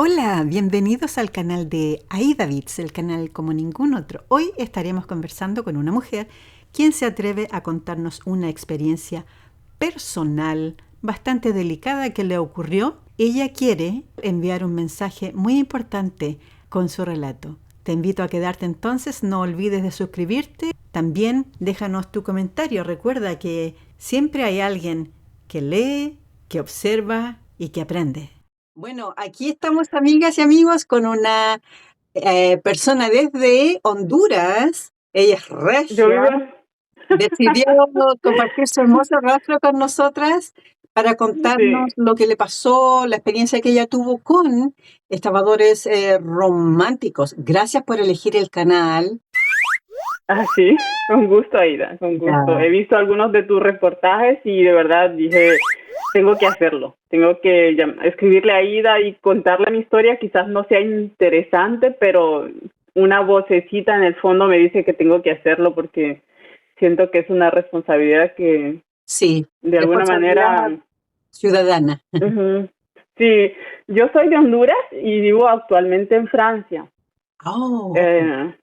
Hola, bienvenidos al canal de Aida Bits, el canal como ningún otro. Hoy estaremos conversando con una mujer quien se atreve a contarnos una experiencia personal bastante delicada que le ocurrió. Ella quiere enviar un mensaje muy importante con su relato. Te invito a quedarte entonces, no olvides de suscribirte. También déjanos tu comentario. Recuerda que siempre hay alguien que lee, que observa y que aprende. Bueno, aquí estamos amigas y amigos con una persona desde Honduras. Ella es Yo regia. vivo, Decidió compartir su hermoso rostro con nosotras para contarnos sí, lo que le pasó, la experiencia que ella tuvo con estafadores románticos. Gracias por elegir el canal. así, con gusto, Aida, con gusto. He Ya. visto algunos de tus reportajes y de verdad dije, tengo que hacerlo, tengo que escribirle a Aida y contarle mi historia. Quizás no sea interesante, pero una vocecita en el fondo me dice que tengo que hacerlo porque siento que es una responsabilidad que Sí, de alguna manera. responsabilidad ciudadana. Ujú. Sí, yo soy de Honduras y vivo actualmente en Francia. Oh, ok. Eh,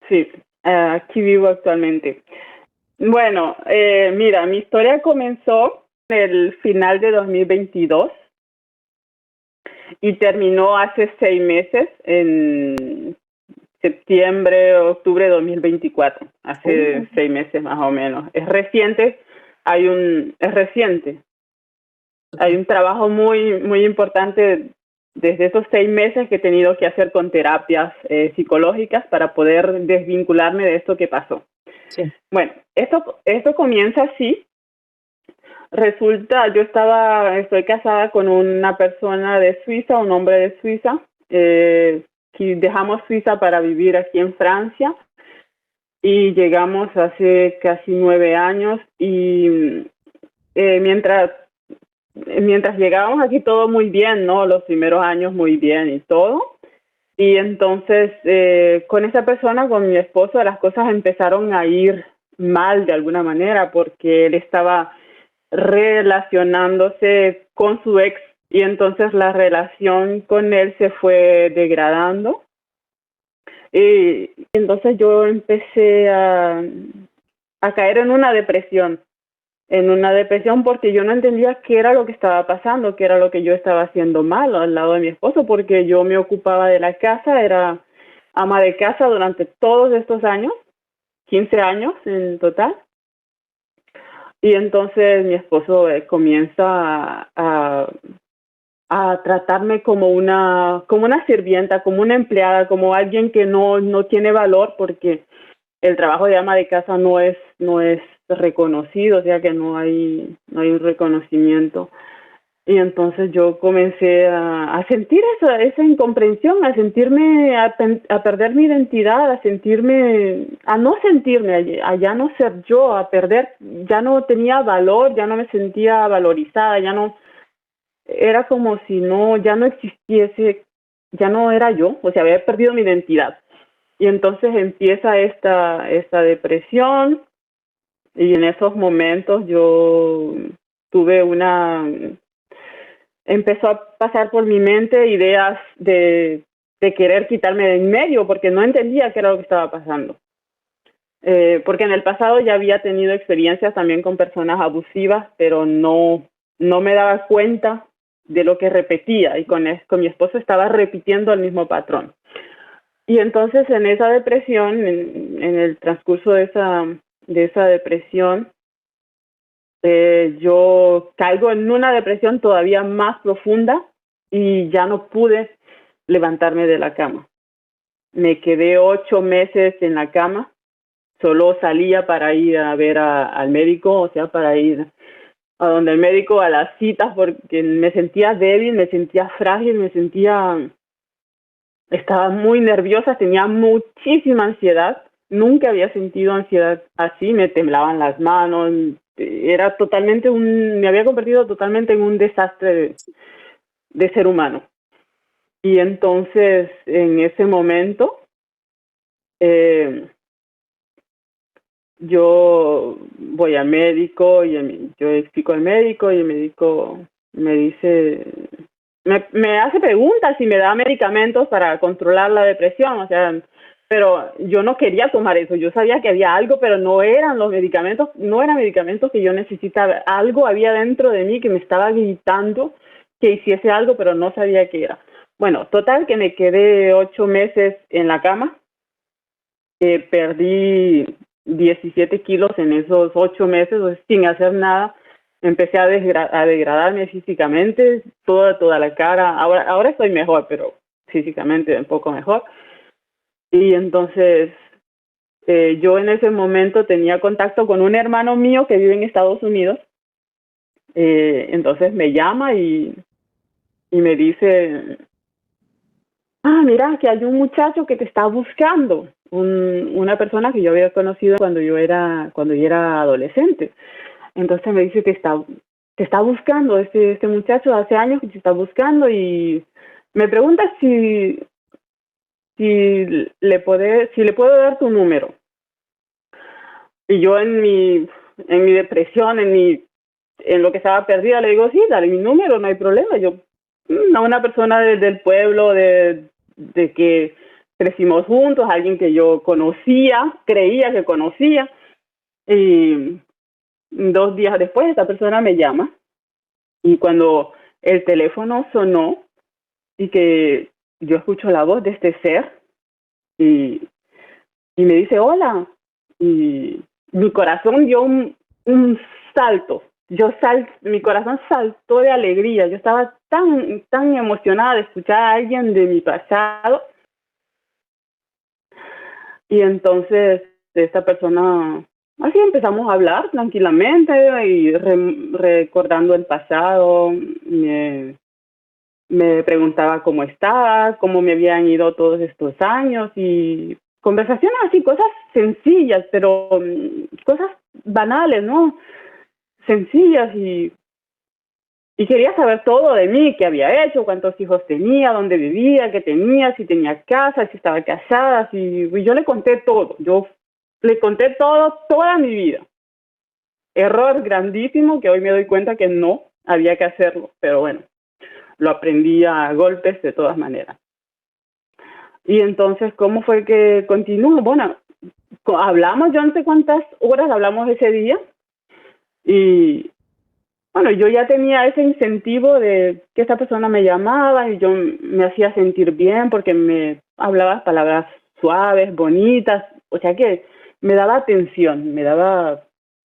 sí, aquí vivo actualmente. Bueno, mira, mi historia comenzó en el final de 2022 y terminó hace 6 meses, en septiembre, octubre de 2024, Oh, hace 6 meses más o menos. Es reciente, es reciente. Hay ok. un trabajo muy, muy importante desde esos 6 meses que he tenido que hacer con terapias psicológicas para poder desvincularme de esto que pasó. Sí. Bueno, esto comienza así. Resulta, estoy casada con una persona de Suiza, un hombre de Suiza, que dejamos Suiza para vivir aquí en Francia y llegamos hace casi 9 años y mientras llegábamos aquí todo muy bien, ¿no? Los primeros años muy bien y todo. Y entonces con esa persona, con mi esposo, las cosas empezaron a ir mal de alguna manera porque él estaba relacionándose con su ex y entonces la relación con él se fue degradando. Y entonces yo empecé a caer en una depresión porque yo no entendía qué era lo que estaba pasando, qué era lo que yo estaba haciendo mal al lado de mi esposo, porque yo me ocupaba de la casa, era ama de casa durante todos estos años, 15 años en total. Y entonces mi esposo comienza a tratarme como una sirvienta, como una empleada, como alguien que no tiene valor, porque el trabajo de ama de casa no es reconocido, o sea que no hay un reconocimiento. Y entonces yo comencé a sentir esa incomprensión, a sentirme, a perder mi identidad, a no sentirme, a ya no ser yo, a perder, ya no tenía valor, ya no me sentía valorizada, ya no, era como si no, ya no existiese, ya no era yo, o sea, había perdido mi identidad. Y entonces empieza esta depresión y en esos momentos yo tuve empezó a pasar por mi mente ideas de querer quitarme de en medio porque no entendía qué era lo que estaba pasando. Porque en el pasado ya había tenido experiencias también con personas abusivas, pero no me daba cuenta de lo que repetía y con mi esposo estaba repitiendo el mismo patrón. Y entonces en esa depresión, en el transcurso de esa depresión, yo caigo en una depresión todavía más profunda y ya no pude levantarme de la cama. Me quedé 8 meses en la cama, solo salía para ir a ver al médico, o sea, para ir a donde el médico, a las citas, porque me sentía débil, me sentía frágil, estaba muy nerviosa, tenía muchísima ansiedad. Nunca había sentido ansiedad así, me temblaban las manos, me había convertido totalmente en un desastre de ser humano. Y entonces, en ese momento, eh, yo voy al médico y yo explico al médico y el médico me dice, me hace preguntas y me da medicamentos para controlar la depresión, o sea, pero yo no quería tomar eso. Yo sabía que había algo, pero no eran los medicamentos, no eran medicamentos que yo necesitaba. Algo había dentro de mí que me estaba gritando que hiciese algo, pero no sabía qué era. Bueno, total que me quedé 8 meses en la cama. Perdí 17 kilos en esos 8 meses, o sea, sin hacer nada. Empecé a degradarme físicamente, toda la cara. Ahora estoy mejor, pero físicamente un poco mejor. Y entonces yo en ese momento tenía contacto con un hermano mío que vive en Estados Unidos. Entonces me llama y me dice, mira, que hay un muchacho que te está buscando, una persona que yo había conocido cuando yo era adolescente. Entonces me dice que te está buscando este muchacho hace años que te está buscando y me pregunta si le puedo dar tu número. Y yo en mi depresión, en lo que estaba perdida, le digo, sí, dale mi número, no hay problema. Yo, una persona del pueblo, de que crecimos juntos, alguien que yo creía que conocía. Y 2 días después esta persona me llama y cuando el teléfono sonó y que yo escucho la voz de este ser y me dice hola, y mi corazón dio un salto. Mi corazón saltó de alegría. Yo estaba tan emocionada de escuchar a alguien de mi pasado. Y entonces esta persona, así empezamos a hablar tranquilamente y recordando el pasado. Me preguntaba cómo estaba, cómo me habían ido todos estos años y conversaciones así, cosas sencillas, pero cosas banales, ¿no? Sencillas y quería saber todo de mí, qué había hecho, cuántos hijos tenía, dónde vivía, qué tenía, si tenía casa, si estaba casada, y yo le conté todo. Yo le conté todo, toda mi vida. Error grandísimo que hoy me doy cuenta que no había que hacerlo, pero bueno, lo aprendí a golpes de todas maneras. Y entonces, ¿cómo fue que continuó? Bueno, hablamos, yo no sé cuántas horas hablamos ese día, y bueno, yo ya tenía ese incentivo de que esa persona me llamaba y yo me hacía sentir bien porque me hablaba palabras suaves, bonitas, o sea que me daba atención, me daba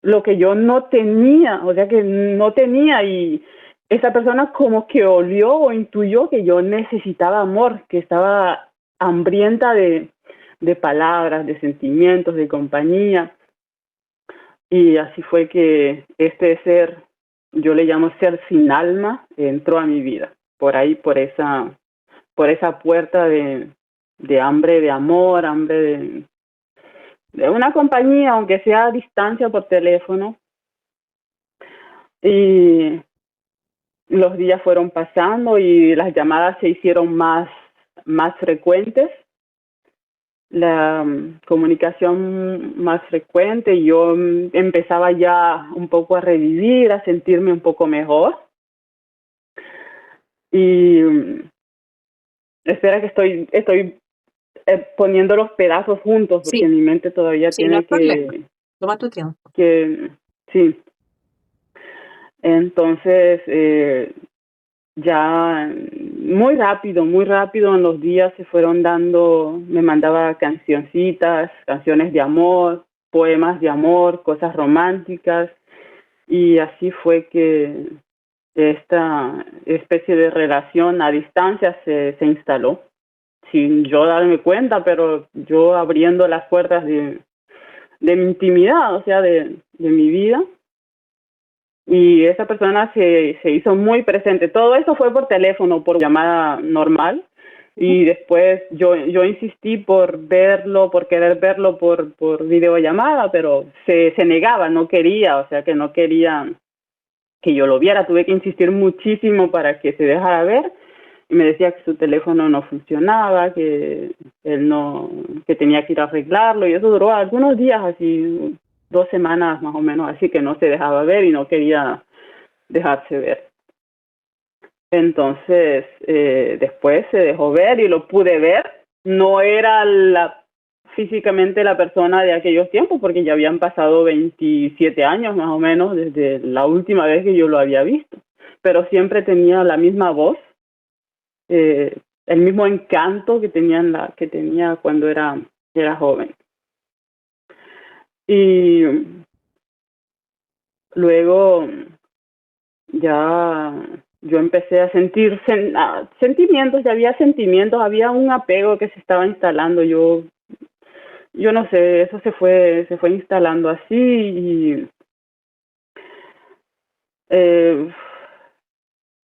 lo que yo no tenía, o sea que no tenía, y esa persona como que olió o intuyó que yo necesitaba amor, que estaba hambrienta de palabras, de sentimientos, de compañía. Y así fue que este ser, yo le llamo ser sin alma, entró a mi vida. Por ahí, por esa puerta de hambre de amor, hambre de una compañía, aunque sea a distancia por teléfono. Y los días fueron pasando y las llamadas se hicieron más frecuentes, la comunicación más frecuente, y yo empezaba ya un poco a revivir, a sentirme un poco mejor. Y espera que estoy poniendo los pedazos juntos porque Sí. mi mente todavía Sí, no hay tiene problema. Toma tu tiempo. sí. Entonces, ya muy rápido en los días se fueron dando, me mandaba cancioncitas, canciones de amor, poemas de amor, cosas románticas, y así fue que esta especie de relación a distancia se instaló, sin yo darme cuenta, pero yo abriendo las puertas de mi intimidad, o sea, de mi vida. Y esa persona se hizo muy presente. Todo eso fue por teléfono, por llamada normal. Y después yo insistí por verlo, por querer verlo por videollamada, pero se negaba, no quería, o sea que no quería que yo lo viera. Tuve que insistir muchísimo para que se dejara ver. Y me decía que su teléfono no funcionaba, que que tenía que ir a arreglarlo. Y eso duró algunos días, así 2 semanas más o menos, así que no se dejaba ver y no quería dejarse ver. Entonces, después se dejó ver y lo pude ver. No era físicamente la persona de aquellos tiempos, porque ya habían pasado 27 años más o menos desde la última vez que yo lo había visto. Pero siempre tenía la misma voz, el mismo encanto que tenía cuando era joven. Y luego ya yo empecé a sentir sentimientos, ya había sentimientos, había un apego que se estaba instalando. Yo no sé, eso se fue instalando así y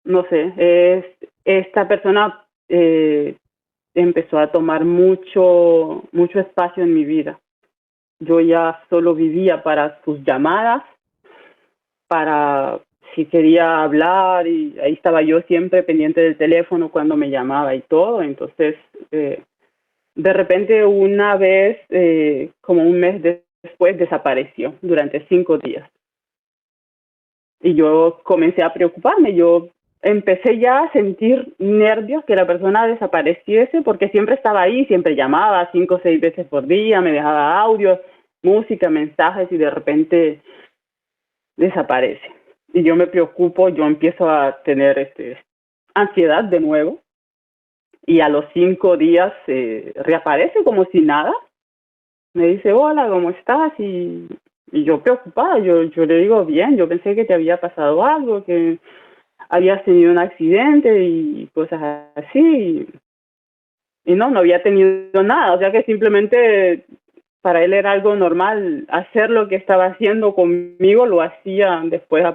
no sé, esta persona empezó a tomar mucho espacio en mi vida. Yo ya solo vivía para sus llamadas, para si quería hablar, y ahí estaba yo siempre pendiente del teléfono cuando me llamaba y todo. Entonces, de repente una vez, como un mes después, desapareció durante 5 días. Y yo comencé a preocuparme, yo empecé ya a sentir nervios que la persona desapareciese, porque siempre estaba ahí, siempre llamaba 5 o 6 veces por día, me dejaba audios, música, mensajes, y de repente desaparece. Y yo me preocupo, yo empiezo a tener ansiedad de nuevo, y a los 5 días reaparece como si nada. Me dice, hola, ¿cómo estás? Y yo preocupada, yo le digo, bien, yo pensé que te había pasado algo, que habías tenido un accidente y cosas así. Y no había tenido nada, o sea que simplemente para él era algo normal. Hacer lo que estaba haciendo conmigo lo hacía después,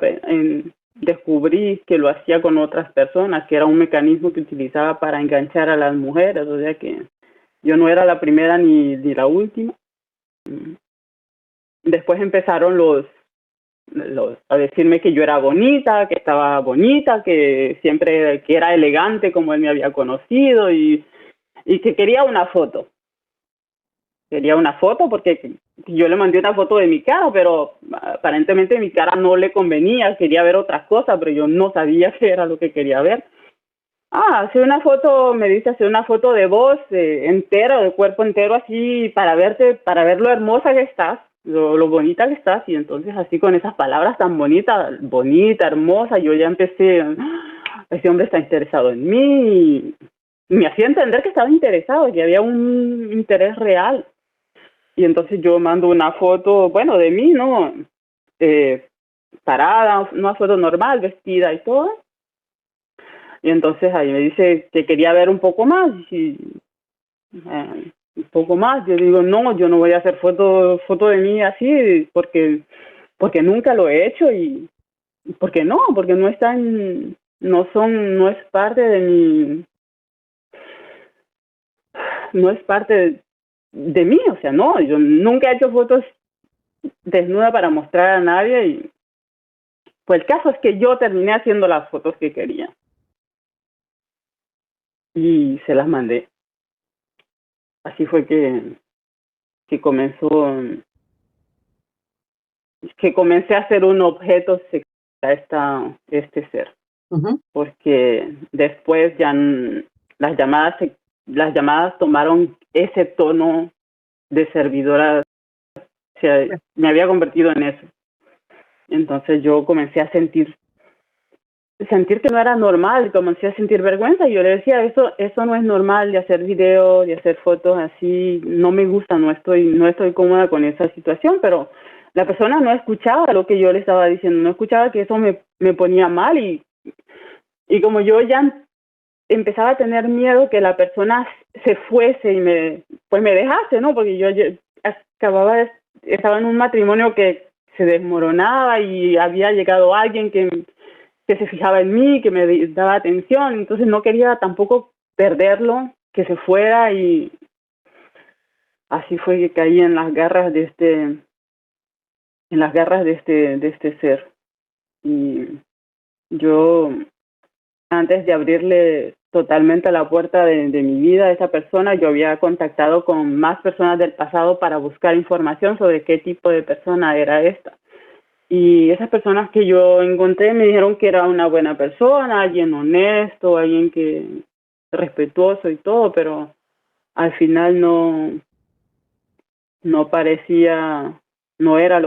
descubrí que lo hacía con otras personas, que era un mecanismo que utilizaba para enganchar a las mujeres, o sea que yo no era la primera ni la última. Después empezaron a decirme que yo era bonita, que estaba bonita, que siempre que era elegante como él me había conocido, y que quería una foto. Quería una foto porque yo le mandé una foto de mi cara, pero aparentemente mi cara no le convenía, quería ver otras cosas, pero yo no sabía qué era lo que quería ver. Hace una foto, me dice, hace una foto de vos entera, de cuerpo entero, así, para verte, para ver lo hermosa que estás, lo bonita que estás. Y entonces así con esas palabras tan bonita, hermosa, yo ya empecé, ese hombre está interesado en mí. Y me hacía entender que estaba interesado, que había un interés real. Y entonces yo mando una foto, bueno, de mí, ¿no? Parada, una foto normal, vestida y todo. Y entonces ahí me dice que quería ver un poco más. Y, un poco más. Yo digo, no, yo no voy a hacer foto de mí así porque nunca lo he hecho, y porque no están, no es parte de mi, no es parte de mí, o sea, no, yo nunca he hecho fotos desnuda para mostrar a nadie. Y pues el caso es que yo terminé haciendo las fotos que quería y se las mandé. Así fue que comencé a ser un objeto sexual a este ser. Uh-huh. Porque después ya las llamadas tomaron ese tono de servidora, o sea, me había convertido en eso. Entonces yo comencé a sentir que no era normal, comencé a sentir vergüenza, y yo le decía, eso no es normal, de hacer videos, de hacer fotos así, no me gusta, no estoy cómoda con esa situación. Pero la persona no escuchaba lo que yo le estaba diciendo, no escuchaba que eso me ponía mal, y como yo ya empezaba a tener miedo que la persona se fuese y me dejase, ¿no? Porque yo estaba en un matrimonio que se desmoronaba, y había llegado alguien que se fijaba en mí, que me daba atención. Entonces no quería tampoco perderlo, que se fuera, y así fue que caí en las garras de este ser. Y yo, antes de abrirle totalmente la puerta de mi vida a esa persona, yo había contactado con más personas del pasado para buscar información sobre qué tipo de persona era esta. Y esas personas que yo encontré me dijeron que era una buena persona, alguien honesto, alguien que respetuoso y todo, pero al final no parecía, no era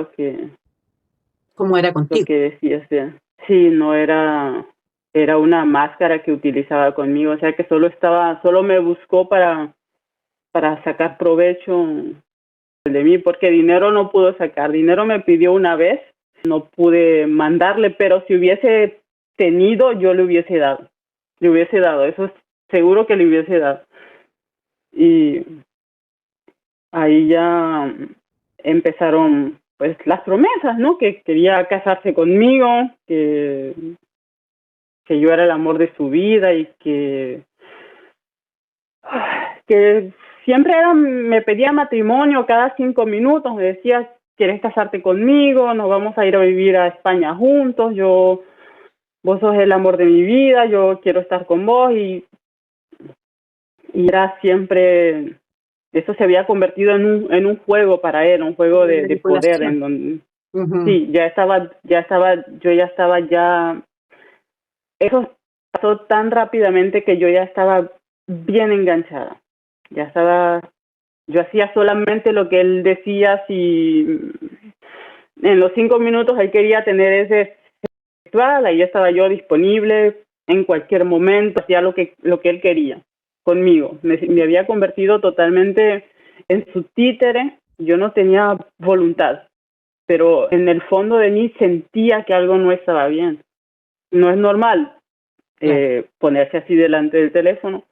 ¿Cómo era lo contigo? que decía ser. Sí, no era, era una máscara que utilizaba conmigo, o sea que solo me buscó para sacar provecho de mí, porque dinero no pudo sacar, dinero me pidió una vez, no pude mandarle, pero si hubiese tenido, yo le hubiese dado, eso es seguro que le hubiese dado. Y ahí ya empezaron pues las promesas, ¿no? Que quería casarse conmigo, que yo era el amor de su vida y que siempre me pedía matrimonio cada 5 minutos, me decía, ¿quieres casarte conmigo? Nos vamos a ir a vivir a España juntos, vos sos el amor de mi vida, yo quiero estar con vos y era siempre, eso se había convertido en un juego para él, un juego de poder Manipulación. en donde, Ujú. sí, yo ya estaba ya, eso pasó tan rápidamente que yo ya estaba bien enganchada, ya estaba, yo hacía solamente lo que él decía, si en los 5 minutos él quería tener ese sexual, ahí estaba yo disponible en cualquier momento, hacía lo que él quería conmigo. Me había convertido totalmente en su títere, yo no tenía voluntad, pero en el fondo de mí sentía que algo no estaba bien. No es normal Claro. ponerse así delante del teléfono,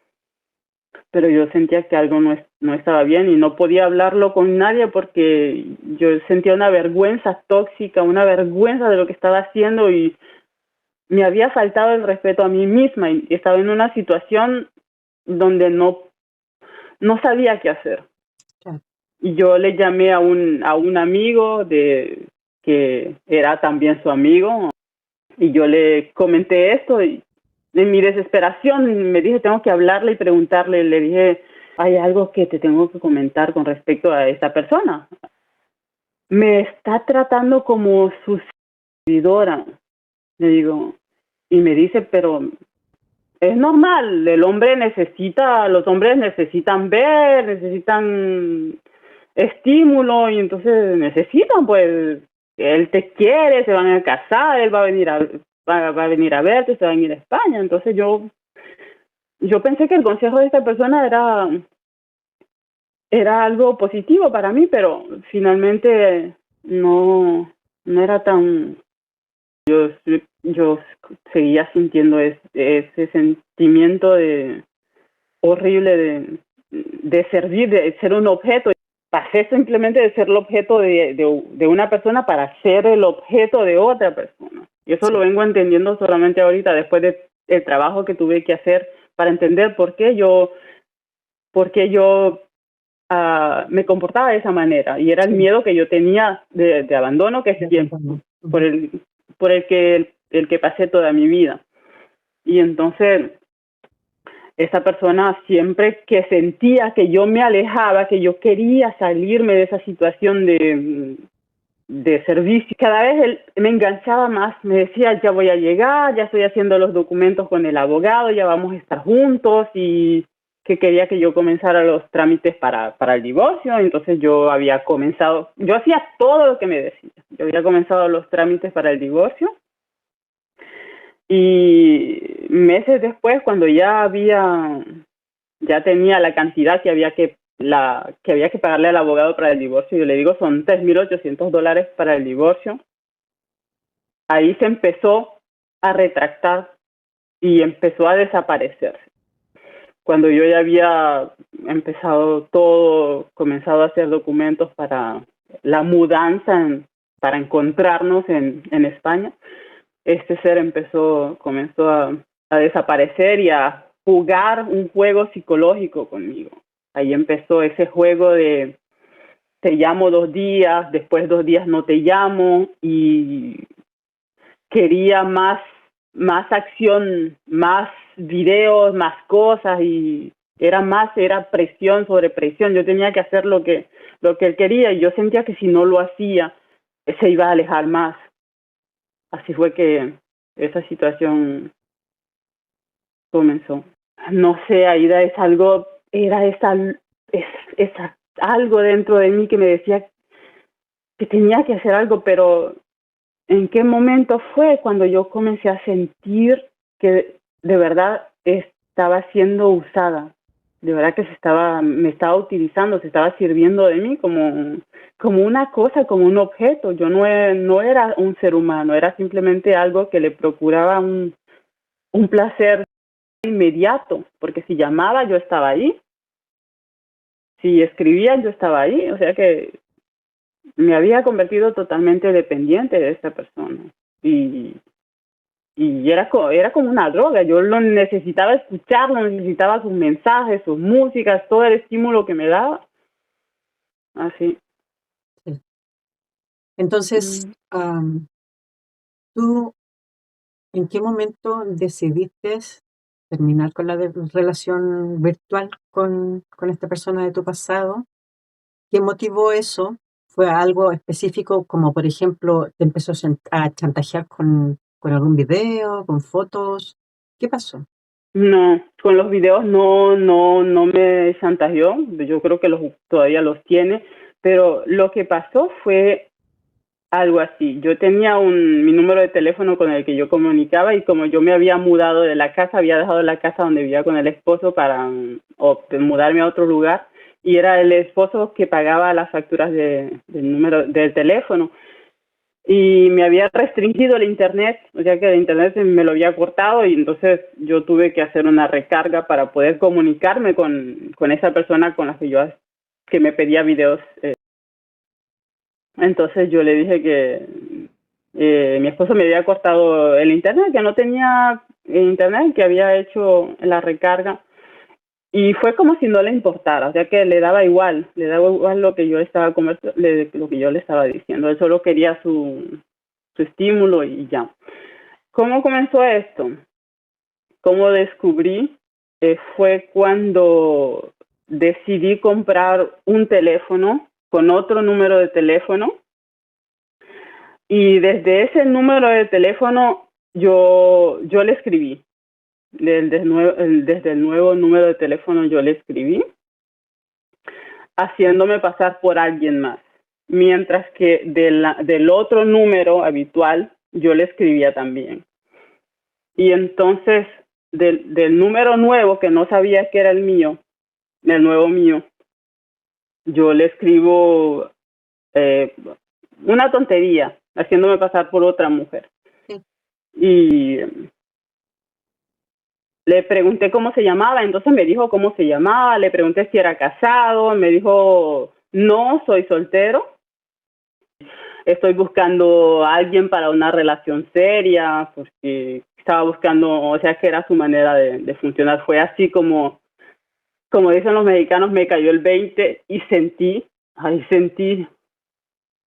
pero yo sentía que algo no estaba bien y no podía hablarlo con nadie porque yo sentía una vergüenza tóxica, una vergüenza de lo que estaba haciendo y me había faltado el respeto a mí misma y estaba en una situación donde no sabía qué hacer. Claro. Y yo le llamé a un amigo que era también su amigo y yo le comenté esto y en mi desesperación me dije, tengo que hablarle y preguntarle, le dije, hay algo que te tengo que comentar con respecto a esta persona. Me está tratando como su servidora, le digo, y me dice, pero es normal, los hombres necesitan ver, necesitan estímulo y entonces necesitan, pues, él te quiere, se van a casar, él va a venir a verte, se van a ir a España. Entonces yo pensé que el consejo de esta persona era algo positivo para mí, pero finalmente no era tan, yo seguía sintiendo ese sentimiento horrible de servir, de ser un objeto. Pasé simplemente de ser el objeto de una persona para ser el objeto de otra persona. Y eso lo Sí. vengo entendiendo solamente ahorita, después del trabajo que tuve que hacer para entender por qué yo me comportaba de esa manera. Y era el Sí. miedo que yo tenía de abandono, que es De abandono. por Ujú. el que pasé toda mi vida. Y entonces esa persona siempre que sentía que yo me alejaba, que yo quería salirme de esa situación de servicio, cada vez él me enganchaba más, me decía, ya voy a llegar, ya estoy haciendo los documentos con el abogado, ya vamos a estar juntos y que quería que yo comenzara los trámites para el divorcio. Entonces yo había comenzado, yo hacía todo lo que me decía, yo había comenzado los trámites para el divorcio. Y meses después, cuando ya tenía la cantidad que había que pagarle al abogado para el divorcio, yo le digo, son $3,800 para el divorcio. Ahí se empezó a retractar y empezó a desaparecer. Cuando yo ya había comenzado a hacer documentos para la mudanza, para encontrarnos en España, este ser comenzó a desaparecer y a jugar un juego psicológico conmigo. Ahí empezó ese juego de te llamo 2 días, después 2 días no te llamo y quería más acción, más videos, más cosas y era presión sobre presión. Yo tenía que hacer lo que él quería y yo sentía que si no lo hacía, se iba a alejar más. así fue que esa situación comenzó. No sé, Aida, es algo dentro de mí que me decía que tenía que hacer algo, pero ¿en qué momento fue cuando yo comencé a sentir que de verdad estaba siendo usada? De verdad que me estaba utilizando, se estaba sirviendo de mí como una cosa, como un objeto. Yo no era un ser humano, era simplemente algo que le procuraba un placer inmediato, porque si llamaba yo estaba ahí, si escribía yo estaba ahí, o sea que me había convertido totalmente dependiente de esta persona y, era como una droga, yo lo necesitaba escucharlo, necesitaba sus mensajes, sus músicas, todo el estímulo que me daba, así. Sí. Entonces, ¿tú en qué momento decidiste terminar con la relación virtual con esta persona de tu pasado? ¿Qué motivó eso? ¿Fue algo específico, como por ejemplo, te empezó a chantajear con algún video, con fotos? ¿Qué pasó? No, con los videos no me chantajeó, yo creo que todavía los tiene, pero lo que pasó fue algo así. Yo tenía mi número de teléfono con el que yo comunicaba y como yo me había mudado de la casa, había dejado la casa donde vivía con el esposo para mudarme a otro lugar y era el esposo que pagaba las facturas del número del teléfono y me había restringido el internet, o sea que el internet me lo había cortado y entonces yo tuve que hacer una recarga para poder comunicarme con esa persona con la que me pedía videos. Entonces yo le dije que mi esposo me había cortado el internet, que no tenía internet, que había hecho la recarga y fue como si no le importara, o sea que le daba igual lo que yo estaba lo que yo le estaba diciendo, él solo quería su estímulo y ya. ¿Cómo comenzó esto? ¿Cómo descubrí? Fue cuando decidí comprar un teléfono con otro número de teléfono y desde ese número de teléfono yo le escribí. Desde el nuevo número de teléfono yo le escribí, haciéndome pasar por alguien más. Mientras que del otro número habitual yo le escribía también. Y entonces del número nuevo, que no sabía que era el mío, el nuevo mío, yo le escribo una tontería, haciéndome pasar por otra mujer. Sí. Y le pregunté cómo se llamaba, entonces me dijo cómo se llamaba, le pregunté si era casado, me dijo, no, soy soltero, estoy buscando a alguien para una relación seria, porque estaba buscando, o sea que era su manera de funcionar, fue así como dicen los mexicanos, me cayó el 20 y sentí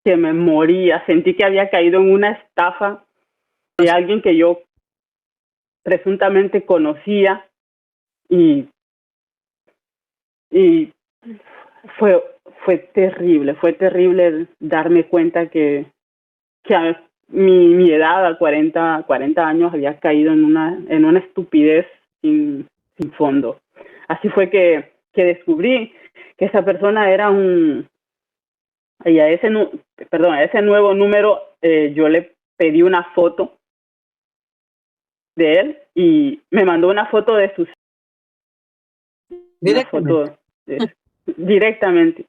que me moría, sentí que había caído en una estafa de alguien que yo presuntamente conocía y fue fue terrible darme cuenta que a mi edad, a 40 años, había caído en una estupidez sin fondo. Así fue que descubrí que esa persona era y a ese nuevo número yo le pedí una foto de él y me mandó una foto de Directamente. Directamente.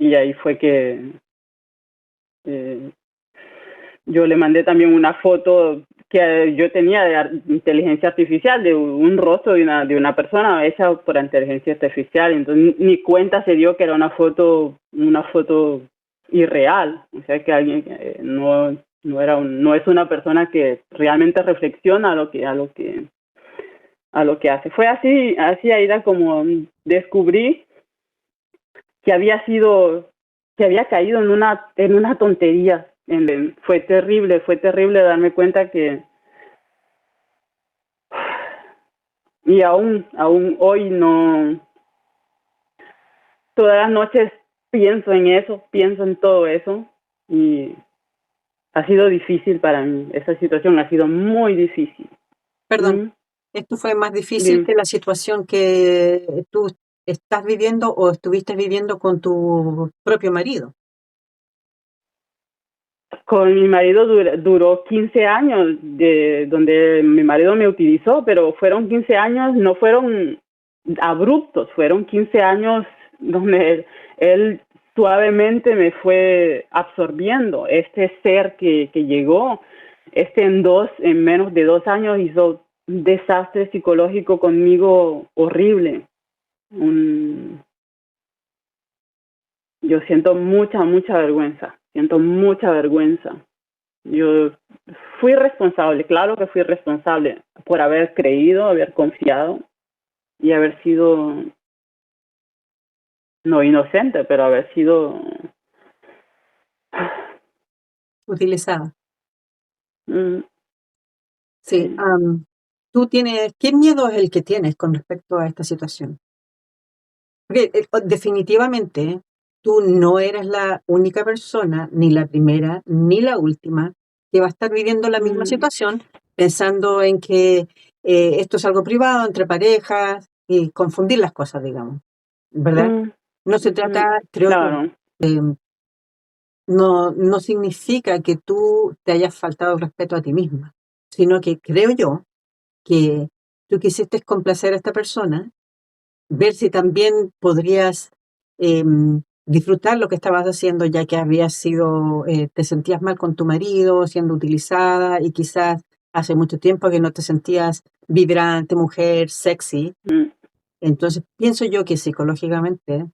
Y ahí fue que yo le mandé también una foto que yo tenía de inteligencia artificial, de un rostro de una persona hecha por inteligencia artificial. Entonces ni cuenta se dio que era una foto irreal. O sea que alguien no es una persona que realmente reflexiona a lo que hace. Fue así Aida, como descubrí que había caído en una tontería. Fue terrible darme cuenta que y aún hoy no, todas las noches pienso en todo eso y ha sido difícil para mí. Esa situación ha sido muy difícil. Perdón, ¿esto fue más difícil Dime. que la situación que tú estás viviendo o estuviste viviendo con tu propio marido? Con mi marido duró 15 años, donde mi marido me utilizó, pero fueron 15 años, no fueron abruptos, fueron 15 años donde él suavemente me fue absorbiendo. Este ser que llegó, en menos de 2 años hizo un desastre psicológico conmigo horrible. Yo siento mucha vergüenza, siento mucha vergüenza. Yo fui responsable, claro que fui responsable por haber creído, haber confiado y haber sido, no inocente, pero haber sido... Utilizada. Mm, Sí. sí. ¿Qué miedo es el que tienes con respecto a esta situación? Porque definitivamente tú no eres la única persona, ni la primera, ni la última, que va a estar viviendo la misma Mm, situación, pensando en que esto es algo privado entre parejas y confundir las cosas, digamos, ¿verdad? mm, No se trata, creo yo, claro. no significa que tú te hayas faltado el respeto a ti misma, sino que creo yo que tú quisiste complacer a esta persona, ver si también podrías disfrutar lo que estabas haciendo, ya que te sentías mal con tu marido, siendo utilizada, y quizás hace mucho tiempo que no te sentías vibrante, mujer, sexy. Mm, Entonces pienso yo que psicológicamente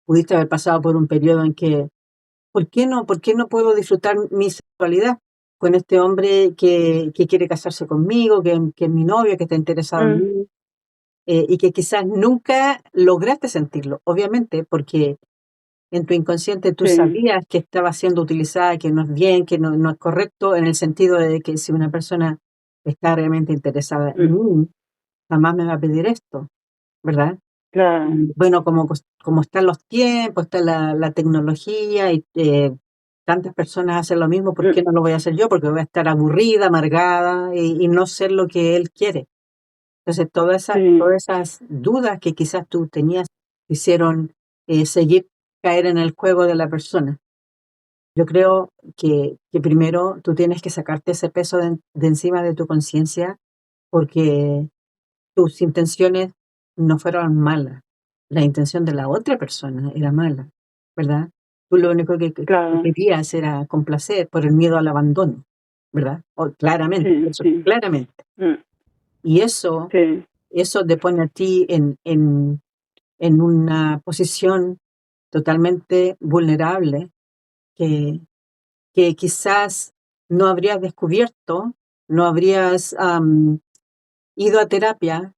pudiste haber pasado por un periodo en que, ¿por qué no puedo disfrutar mi sexualidad con este hombre que quiere casarse conmigo, que es mi novio, que está interesado en mm, mí? Y que quizás nunca lograste sentirlo, obviamente, porque en tu inconsciente tú sí. sabías que estaba siendo utilizada, que no es bien, que no es correcto, en el sentido de que si una persona está realmente interesada Mm, en mí, jamás me va a pedir esto, ¿verdad? claro. Y bueno, como están los tiempos, está la tecnología y tantas personas hacen lo mismo, ¿por Mm, qué no lo voy a hacer yo? Porque voy a estar aburrida, amargada y no ser lo que él quiere. Entonces, sí. todas esas dudas que quizás tú tenías te hicieron seguir caer en el juego de la persona. Yo creo que primero tú tienes que sacarte ese peso de encima de tu conciencia porque tus intenciones no fueron malas. La intención de la otra persona era mala, ¿verdad? Tú lo único que Claro. querías era complacer por el miedo al abandono, ¿verdad? Claramente, Sí, eso, sí. claramente. Mm, Y eso sí. te pone a ti en una posición totalmente vulnerable que, que quizás no habrías descubierto, no habrías ido a terapia,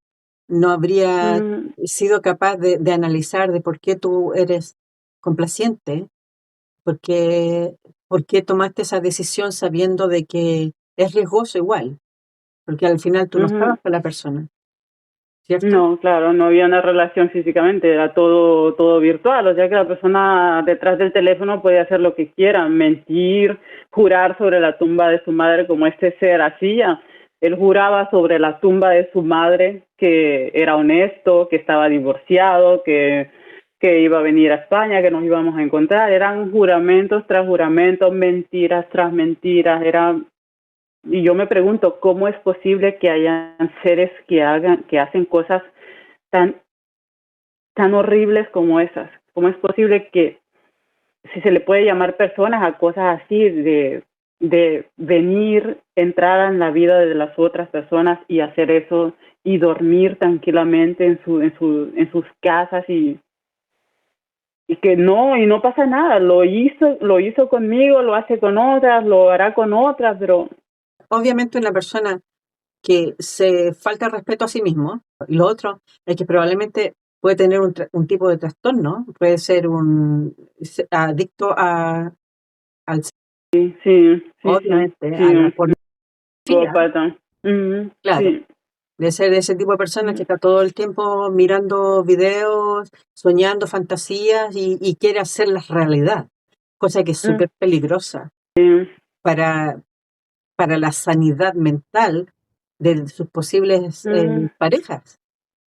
no habrías Mm, sido capaz de analizar de por qué tú eres complaciente, por por qué tomaste esa decisión sabiendo de que es riesgoso igual, porque al final tú no ujú. estabas con la persona, ¿cierto? No, claro, no había una relación físicamente, era todo virtual, o sea que la persona detrás del teléfono podía hacer lo que quiera, mentir, jurar sobre la tumba de su madre como este ser hacía. Él juraba sobre la tumba de su madre que era honesto, que estaba divorciado, que iba a venir a España, que nos íbamos a encontrar. Eran juramentos tras juramentos, mentiras tras mentiras, y yo me pregunto cómo es posible que hayan seres que hacen cosas tan, tan horribles como esas. ¿Cómo es posible que, si se le puede llamar personas a cosas así, de venir, entrar en la vida de las otras personas y hacer eso y dormir tranquilamente en sus casas y no pasa nada, lo hizo conmigo, lo hace con otras, lo hará con otras, pero Obviamente una persona que se falta el respeto a sí mismo. Y lo otro es que probablemente puede tener un tipo de trastorno, puede ser un adicto al sí, sí, sí, sí, obviamente, sí, a la un pornografía, psicópata. Ujú, claro, sí. de ser de ese tipo de persona que Ujú, está todo el tiempo mirando videos, soñando fantasías y quiere hacerlas realidad, cosa que es mm, súper peligrosa. sí. para, para la sanidad mental de sus posibles parejas.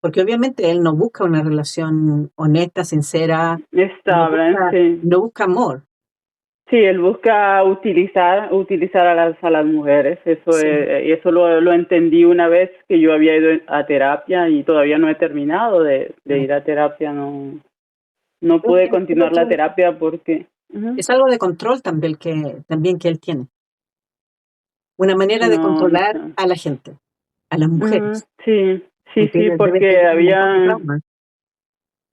Porque obviamente él no busca una relación honesta, sincera, Estable, sí. no busca amor. Sí, él busca utilizar a las mujeres. Eso Sí. y eso lo entendí una vez que yo había ido a terapia y todavía no he terminado de ir a terapia. No pude continuar la terapia porque es algo de control también que él tiene. Una manera de no, no controlar sé. a la gente, a las mujeres. Sí, sí, Porque sí, ellas deben porque tener un montón de había, traumas.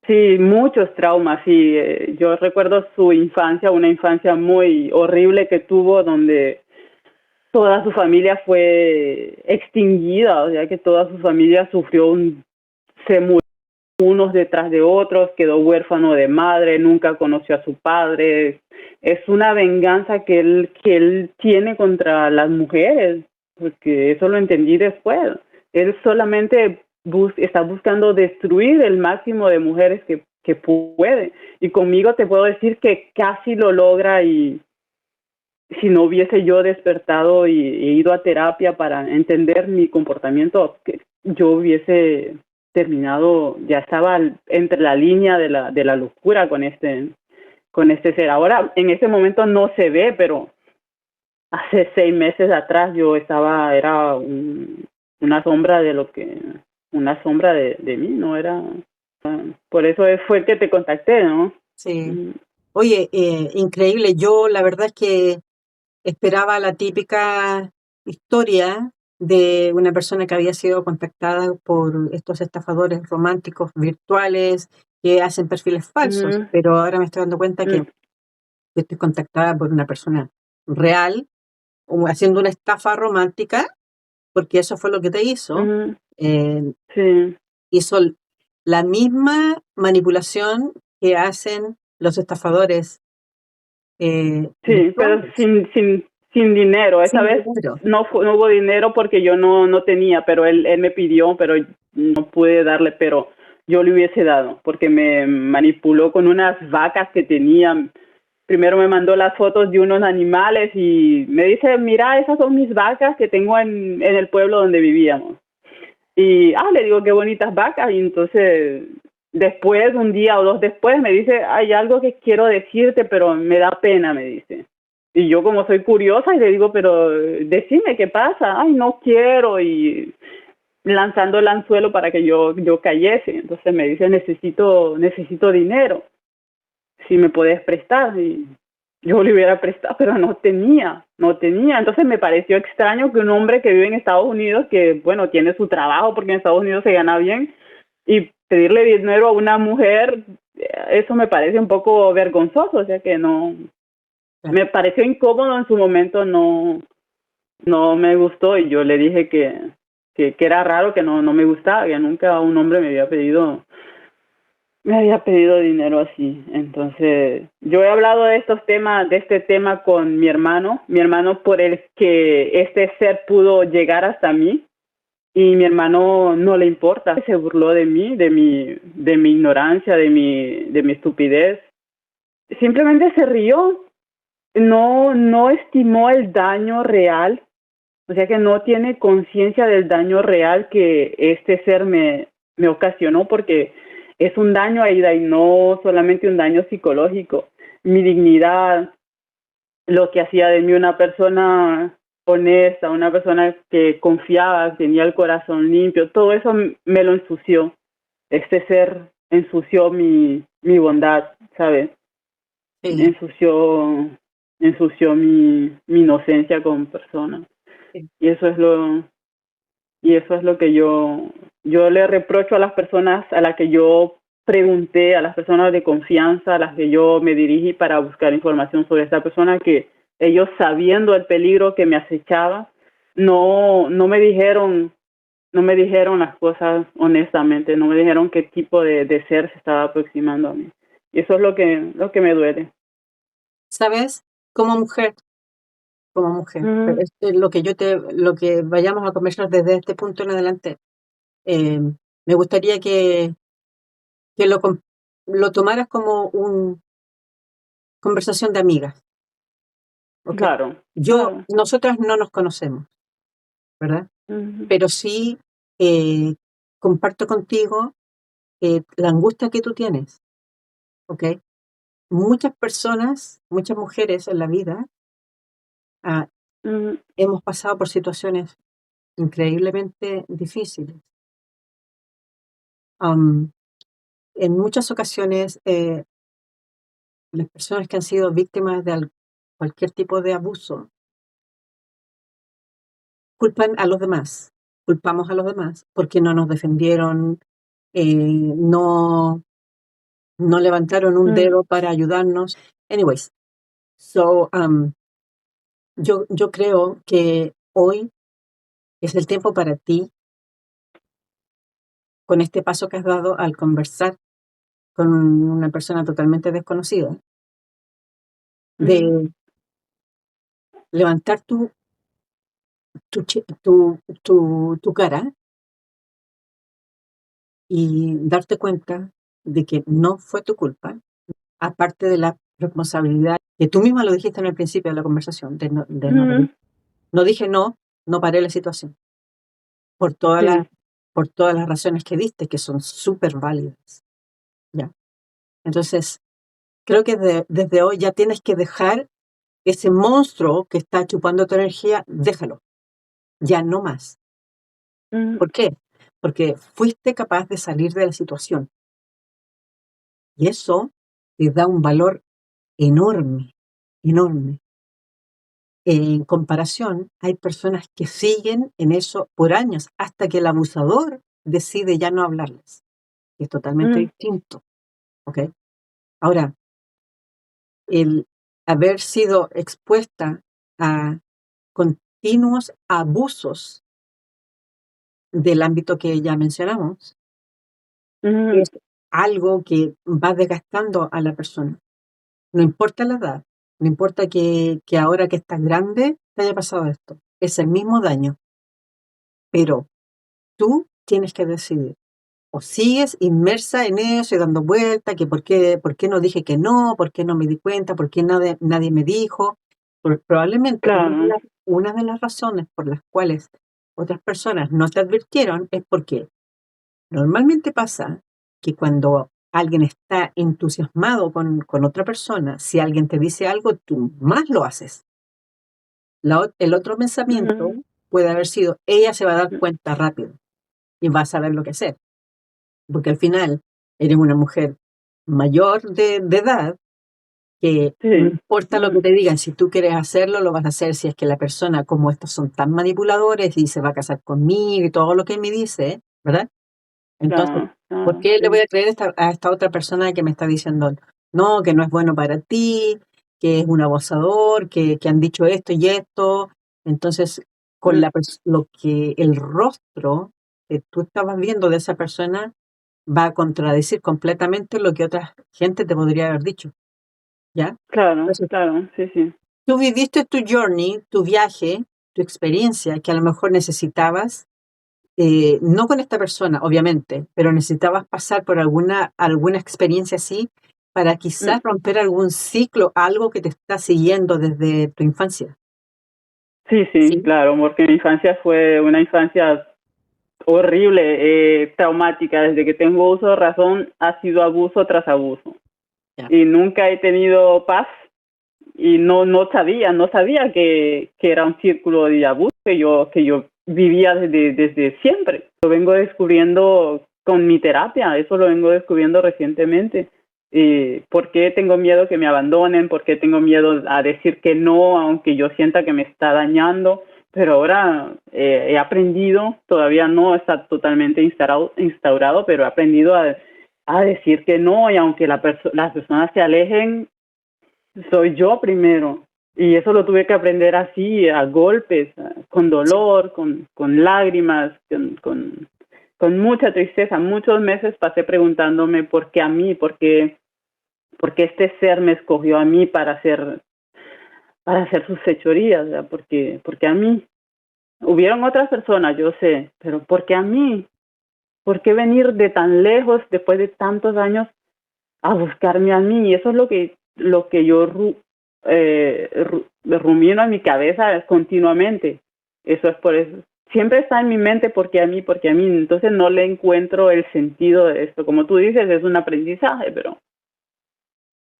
sí, muchos traumas. Sí, yo recuerdo su infancia, una infancia muy horrible que tuvo, donde toda su familia fue extinguida, o sea que toda su familia se murió unos detrás de otros, quedó huérfano de madre, nunca conoció a su padre. Es una venganza que él tiene contra las mujeres, porque eso lo entendí después. Él solamente está buscando destruir el máximo de mujeres que puede. Y conmigo te puedo decir que casi lo logra, y si no hubiese yo despertado y he ido a terapia para entender mi comportamiento, que yo hubiese terminado, ya estaba entre la línea de la locura con este ser. Ahora, en ese momento no se ve, pero hace 6 meses atrás yo era una sombra una sombra de mí, no era. Por eso fue que te contacté, ¿no? Sí. Oye, increíble. Yo la verdad es que esperaba la típica historia de una persona que había sido contactada por estos estafadores románticos virtuales que hacen perfiles falsos, pero ahora me estoy dando cuenta que estoy contactada por una persona real o haciendo una estafa romántica, porque eso fue lo que te hizo. Sí. Hizo la misma manipulación que hacen los estafadores Sí, pero virtuales. sin dinero. Esa Sin vez dinero. no hubo dinero porque yo no tenía, pero él me pidió, pero no pude darle, pero yo le hubiese dado, porque me manipuló con unas vacas que tenía. Primero me mandó las fotos de unos animales y me dice, mira, esas son mis vacas que tengo en el pueblo donde vivíamos. Y, le digo, qué bonitas vacas. Y entonces, después, un día o dos después, me dice, hay algo que quiero decirte, pero me da pena, me dice. Y yo como soy curiosa y le digo, pero decime qué pasa. Ay, no quiero. Y lanzando el anzuelo para que yo cayese. Entonces me dice, necesito dinero. Si me puedes prestar. Y yo le hubiera prestado, pero no tenía. Entonces me pareció extraño que un hombre que vive en Estados Unidos, que bueno, tiene su trabajo porque en Estados Unidos se gana bien, y pedirle dinero a una mujer, eso me parece un poco vergonzoso, o sea que no, me pareció incómodo en su momento, no me gustó, y yo le dije que era raro, que no me gustaba, que nunca un hombre me había pedido dinero así. Entonces, yo he hablado de este tema con mi hermano por el que este ser pudo llegar hasta mí, y mi hermano no le importa, se burló de mí, de mi ignorancia, de mi estupidez. Simplemente se rió, no estimó el daño real, o sea que no tiene conciencia del daño real que este ser me ocasionó, porque es un daño, Aida, y no solamente un daño psicológico. Mi dignidad, lo que hacía de mí una persona honesta, una persona que confiaba, tenía el corazón limpio, todo eso me lo ensució. Este ser ensució mi bondad, ¿sabes? Sí, Ensució, ensució mi inocencia como persona. sí. Y eso es lo que yo le reprocho a las personas a las que yo pregunté, a las personas de confianza a las que yo me dirigí para buscar información sobre esta persona, que ellos, sabiendo el peligro que me acechaba, no me dijeron las cosas honestamente, no me dijeron qué tipo de ser se estaba aproximando a mí. Y eso es lo que me duele. ¿Sabes? Como mujer, pero Mm, lo que vayamos a conversar desde este punto en adelante, eh, me gustaría que lo tomaras como una conversación de amigas, ¿ok? Claro, claro. Nosotras no nos conocemos, ¿verdad? Ujú, Pero sí eh, comparto contigo la angustia que tú tienes, ¿ok? Muchas personas, muchas mujeres en la vida ah, ujú, hemos pasado por situaciones increíblemente difíciles. Am, en muchas ocasiones, las personas que han sido víctimas de cualquier tipo de abuso culpan a los demás, culpamos a los demás porque no nos defendieron, no, no levantaron un mm, dedo para ayudarnos. Anyways, so, yo creo que hoy es el tiempo para ti, con este paso que has dado al conversar con una persona totalmente desconocida, mm, de levantar tu cara y darte cuenta de que no fue tu culpa, aparte de la responsabilidad que tú misma lo dijiste en el principio de la conversación, mm, no dije no, no paré la situación, por todas las, sí. por todas las razones que diste, que son súper válidas, ¿ya? Entonces, creo que desde hoy ya tienes que dejar ese monstruo que está chupando tu energía, déjalo, ya no más. Mm, ¿Por qué? Porque fuiste capaz de salir de la situación y eso te da un valor enorme, enorme. En comparación, hay personas que siguen en eso por años hasta que el abusador decide ya no hablarles. Es totalmente mm, distinto, ¿ok? Ahora, el haber sido expuesta a continuos abusos del ámbito que ya mencionamos mm, es algo que va desgastando a la persona. No importa la edad, no importa que ahora que estás grande te haya pasado esto. Es el mismo daño, pero tú tienes que decidir. O sigues inmersa en eso y dando vuelta, que por qué no dije que no, por qué no me di cuenta, por qué nadie me dijo. Probablemente claro. una de las razones por las cuales otras personas no te advirtieron es porque normalmente pasa que cuando alguien está entusiasmado con otra persona, si alguien te dice algo, tú más lo haces. El otro pensamiento Mm, puede haber sido, ella se va a dar cuenta rápido y va a saber lo que hacer, porque al final eres una mujer mayor de edad que no sí. importa lo que Mm, te digan, si tú quieres hacerlo, lo vas a hacer si es que la persona, como estos son tan manipuladores y se va a casar conmigo y todo lo que me dice, ¿verdad? Entonces, claro, ¿por claro, qué le voy sí. a creer a esta otra persona que me está diciendo, no, que no es bueno para ti, que es un abusador, que han dicho esto y esto? Entonces, con Mm, lo que el rostro que tú estabas viendo de esa persona va a contradecir completamente lo que otra gente te podría haber dicho, ¿ya? claro, Entonces, claro, sí, sí. tú viviste tu journey, tu viaje, tu experiencia que a lo mejor necesitabas no con esta persona, obviamente, pero necesitabas pasar por alguna experiencia así para quizás Mm, romper algún ciclo, algo que te está siguiendo desde tu infancia. sí, sí, ¿Sí? claro, porque mi infancia fue una infancia horrible, traumática. Desde que tengo uso de razón ha sido abuso tras abuso. Ya. Y nunca he tenido paz y no sabía que era un círculo de abuso que yo vivía desde siempre. Lo vengo descubriendo con mi terapia, eso lo vengo descubriendo recientemente. ¿Por qué tengo miedo que me abandonen? ¿Por qué tengo miedo a decir que no, aunque yo sienta que me está dañando? Pero ahora he aprendido, todavía no está totalmente instaurado, pero he aprendido a decir que no, y aunque las personas se alejen, soy yo primero. Y eso lo tuve que aprender así, a golpes, con Sí. dolor, con lágrimas, con mucha tristeza. Muchos meses pasé preguntándome por qué a mí, por qué este ser me escogió a mí para hacer sus fechorías, ¿verdad? Porque a mí. Hubieron otras personas, yo sé, pero ¿por qué a mí? ¿Por qué venir de tan lejos después de tantos años a buscarme a mí? Y eso es lo que yo rumino en mi cabeza continuamente. Eso es por eso. Siempre está en mi mente porque a mí. Entonces no le encuentro el sentido de esto. Como tú dices, es un aprendizaje, pero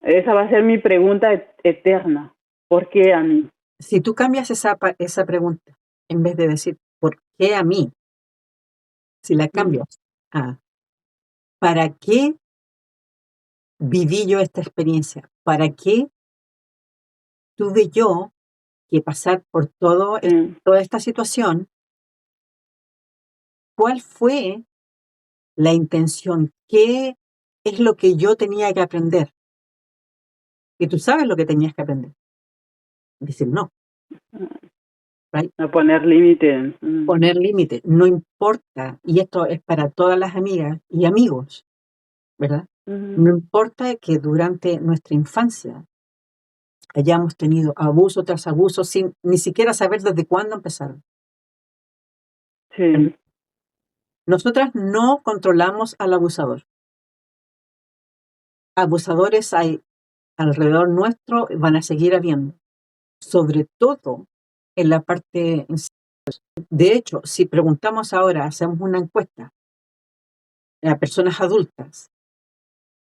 esa va a ser mi pregunta eterna. ¿Por qué a mí? Si tú cambias esa pregunta, en vez de decir, ¿por qué a mí? Si la cambias a, ¿para qué viví yo esta experiencia? ¿Para qué tuve yo que pasar por toda esta situación? ¿Cuál fue la intención? ¿Qué es lo que yo tenía que aprender? Y tú sabes lo que tenías que aprender. Decir no, right? A poner límites. Poner límites. No importa, y esto es para todas las amigas y amigos, ¿verdad? No importa que durante nuestra infancia hayamos tenido abuso tras abuso sin ni siquiera saber desde cuándo empezaron. Sí. Nosotras no controlamos al abusador. Abusadores hay alrededor nuestro, van a seguir habiendo, sobre todo en la parte. De hecho, si preguntamos ahora, hacemos una encuesta a personas adultas,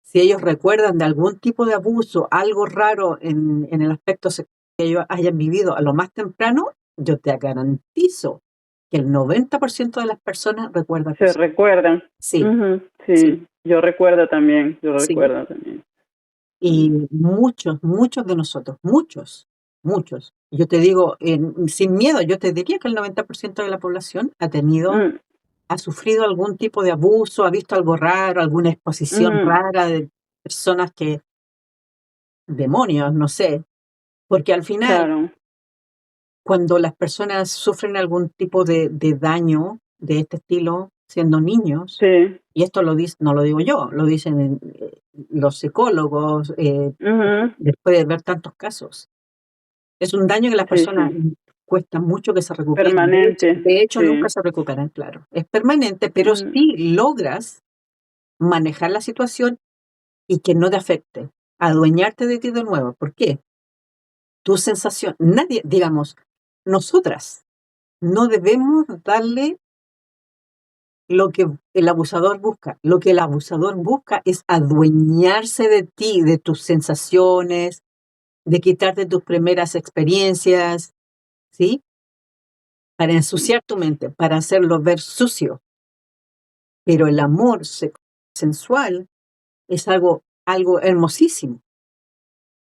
si ellos recuerdan de algún tipo de abuso, algo raro en el aspecto sexual que ellos hayan vivido a lo más temprano, yo te garantizo que el 90% de las personas recuerdan Se eso. recuerdan. Sí, Sí. sí, Yo recuerdo también. sí. Y muchos de nosotros, muchos, yo te digo, sin miedo, yo te diría que el 90% de la población ha sufrido algún tipo de abuso, ha visto algo raro, alguna exposición rara de personas demonios, no sé, porque al final, Claro. cuando las personas sufren algún tipo de daño de este estilo, siendo niños, Sí. y esto no lo digo yo, lo dicen los psicólogos, después de ver tantos casos. Es un daño que las personas Sí. cuesta mucho que se recuperen. Permanente. De hecho, nunca Sí. se recuperan, claro. Es permanente, pero sí logras manejar la situación y que no te afecte. Adueñarte de ti de nuevo. ¿Por qué? Tu sensación, nadie, digamos, nosotras no debemos darle lo que el abusador busca. Lo que el abusador busca es adueñarse de ti, de tus sensaciones, de quitarte tus primeras experiencias, ¿sí? Para ensuciar tu mente, para hacerlo ver sucio. Pero el amor sensual es algo hermosísimo.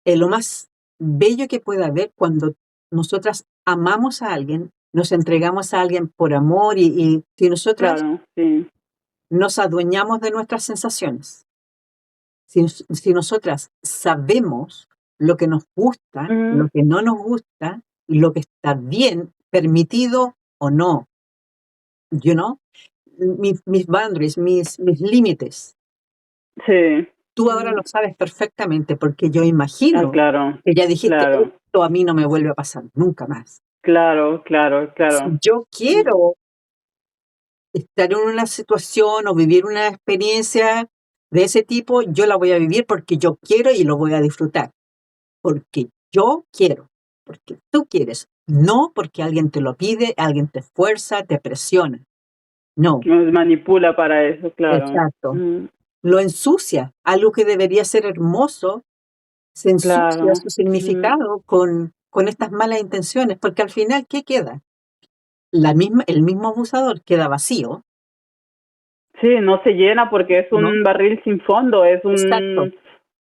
Es lo más bello que puede haber cuando nosotras amamos a alguien, nos entregamos a alguien por amor y si nosotras Claro. Sí. nos adueñamos de nuestras sensaciones, si nosotras sabemos lo que nos gusta, lo que no nos gusta y lo que está bien, permitido o no, you know, mis boundaries, mis límites. Sí. Tú ahora lo sabes perfectamente porque yo imagino Claro. que ya dijiste, Claro. esto a mí no me vuelve a pasar nunca más. Claro. Si yo quiero estar en una situación o vivir una experiencia de ese tipo, yo la voy a vivir porque yo quiero y lo voy a disfrutar. Porque yo quiero, porque tú quieres, no porque alguien te lo pide, alguien te fuerza, te presiona. No, Nos manipula para eso, claro. exacto. Lo ensucia, algo que debería ser hermoso, se ensucia Claro. su significado con estas malas intenciones, porque al final, ¿qué queda? El mismo abusador queda vacío, Sí, no se llena porque es ¿no? un barril sin fondo, Exacto.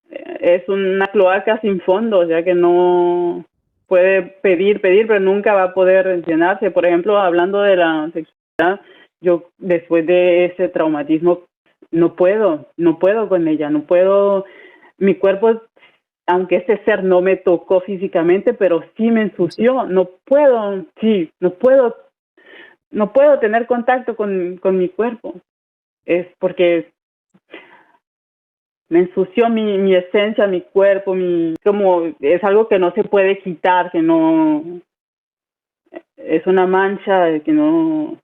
es una cloaca sin fondo, ya que no puede pedir, pero nunca va a poder llenarse. Por ejemplo, hablando de la sexualidad, yo después de ese traumatismo no puedo con ella, no puedo, mi cuerpo, aunque ese ser no me tocó físicamente, pero sí me ensució, no puedo tener contacto con mi cuerpo. Es porque me ensució mi esencia, mi cuerpo, como es algo que no se puede quitar, que no, es una mancha que no,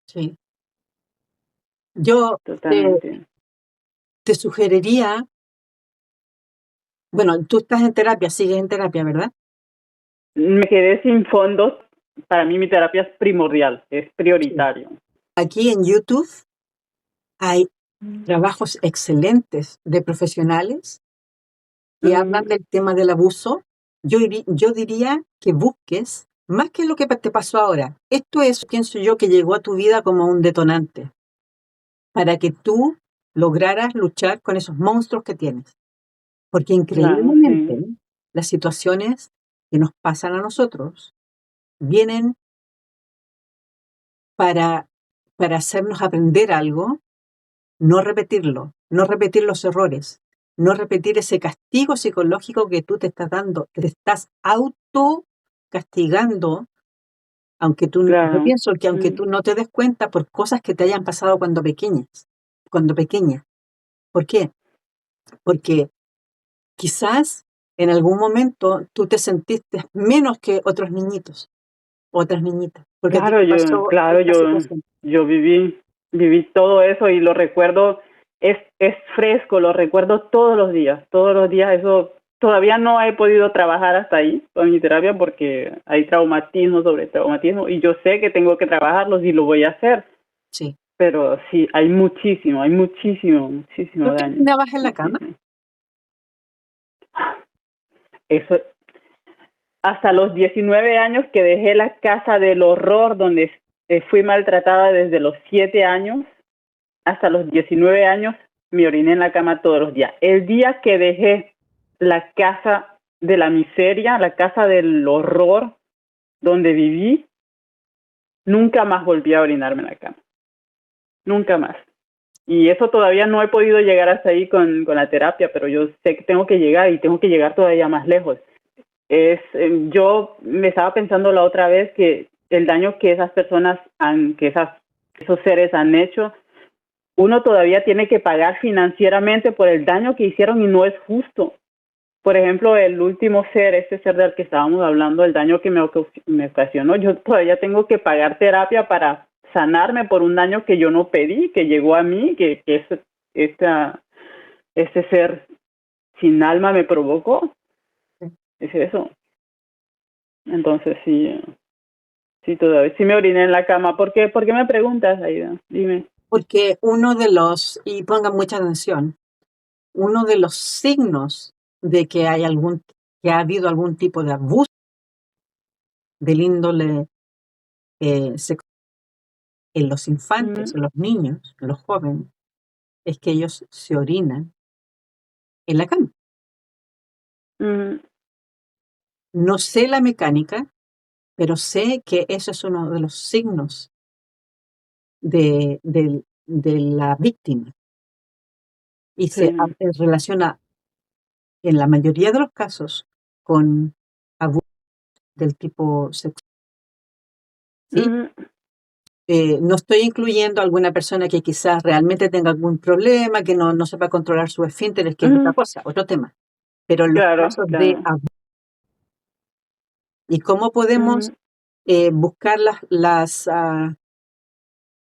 Sí. Yo totalmente. te sugeriría Bueno, tú estás en terapia, sigues en terapia, ¿verdad? Me quedé sin fondos. Para mí mi terapia es primordial, es Sí. prioritario. Aquí en YouTube hay trabajos excelentes de profesionales que hablan Ujú. del tema del abuso. Yo diría que busques más que lo que te pasó ahora. Esto es, pienso yo, que llegó a tu vida como un detonante para que tú lograras luchar con esos monstruos que tienes. Porque Claro, increíblemente sí. las situaciones que nos pasan a nosotros vienen para, para hacernos aprender algo, no repetirlo, no repetir los errores, no repetir ese castigo psicológico que tú te estás dando, que te estás auto castigando, yo Claro. pienso que aunque Mm. tú no te des cuenta por cosas que te hayan pasado cuando pequeña. ¿Por qué? Porque quizás en algún momento tú te sentiste menos que otros niñitos, otras niñitas, porque a ti Claro, te pasó claro, esta situación. yo viví todo eso y lo recuerdo, es fresco, lo recuerdo todos los días, eso todavía no he podido trabajar hasta ahí con mi terapia porque hay traumatismo sobre traumatismo y yo sé que tengo que trabajarlos y lo voy a hacer, Sí. pero sí, hay muchísimo ¿Tú daño, terminabas en la cama? muchísimo. Eso, hasta los 19 años que dejé la casa del horror donde fui maltratada desde los 7 años, hasta los 19 años me oriné en la cama todos los días. El día que dejé la casa de la miseria, la casa del horror donde viví, nunca más volví a orinarme en la cama. Nunca más. Y eso todavía no he podido llegar hasta ahí con la terapia, pero yo sé que tengo que llegar y tengo que llegar todavía más lejos. Yo me estaba pensando la otra vez que el daño que esas personas esos seres han hecho, uno todavía tiene que pagar financieramente por el daño que hicieron y no es justo. Por ejemplo, el último ser, ese ser del que estábamos hablando, el daño que me ocasionó, yo todavía tengo que pagar terapia para sanarme por un daño que yo no pedí, que llegó a mí, que ese ser sin alma me provocó. Es eso. Entonces sí, todavía sí me oriné en la cama. ¿Por qué me preguntas, Aida? Dime. Porque y pongan mucha atención, uno de los signos de que ha habido algún tipo de abuso del índole sexual en los infantes, Mm, en los niños, en los jóvenes, es que ellos se orinan en la cama. mm, No sé la mecánica, pero sé que eso es uno de los signos de la víctima y sí. se relaciona en la mayoría de los casos con abuso del tipo sexual. ¿Sí? Mm, No estoy incluyendo a alguna persona que quizás realmente tenga algún problema, que no sepa controlar su esfínteres, que es otra mm, cosa, otro tema. Pero en los claro, casos de claro. abuso, ¿y cómo podemos Mm, buscar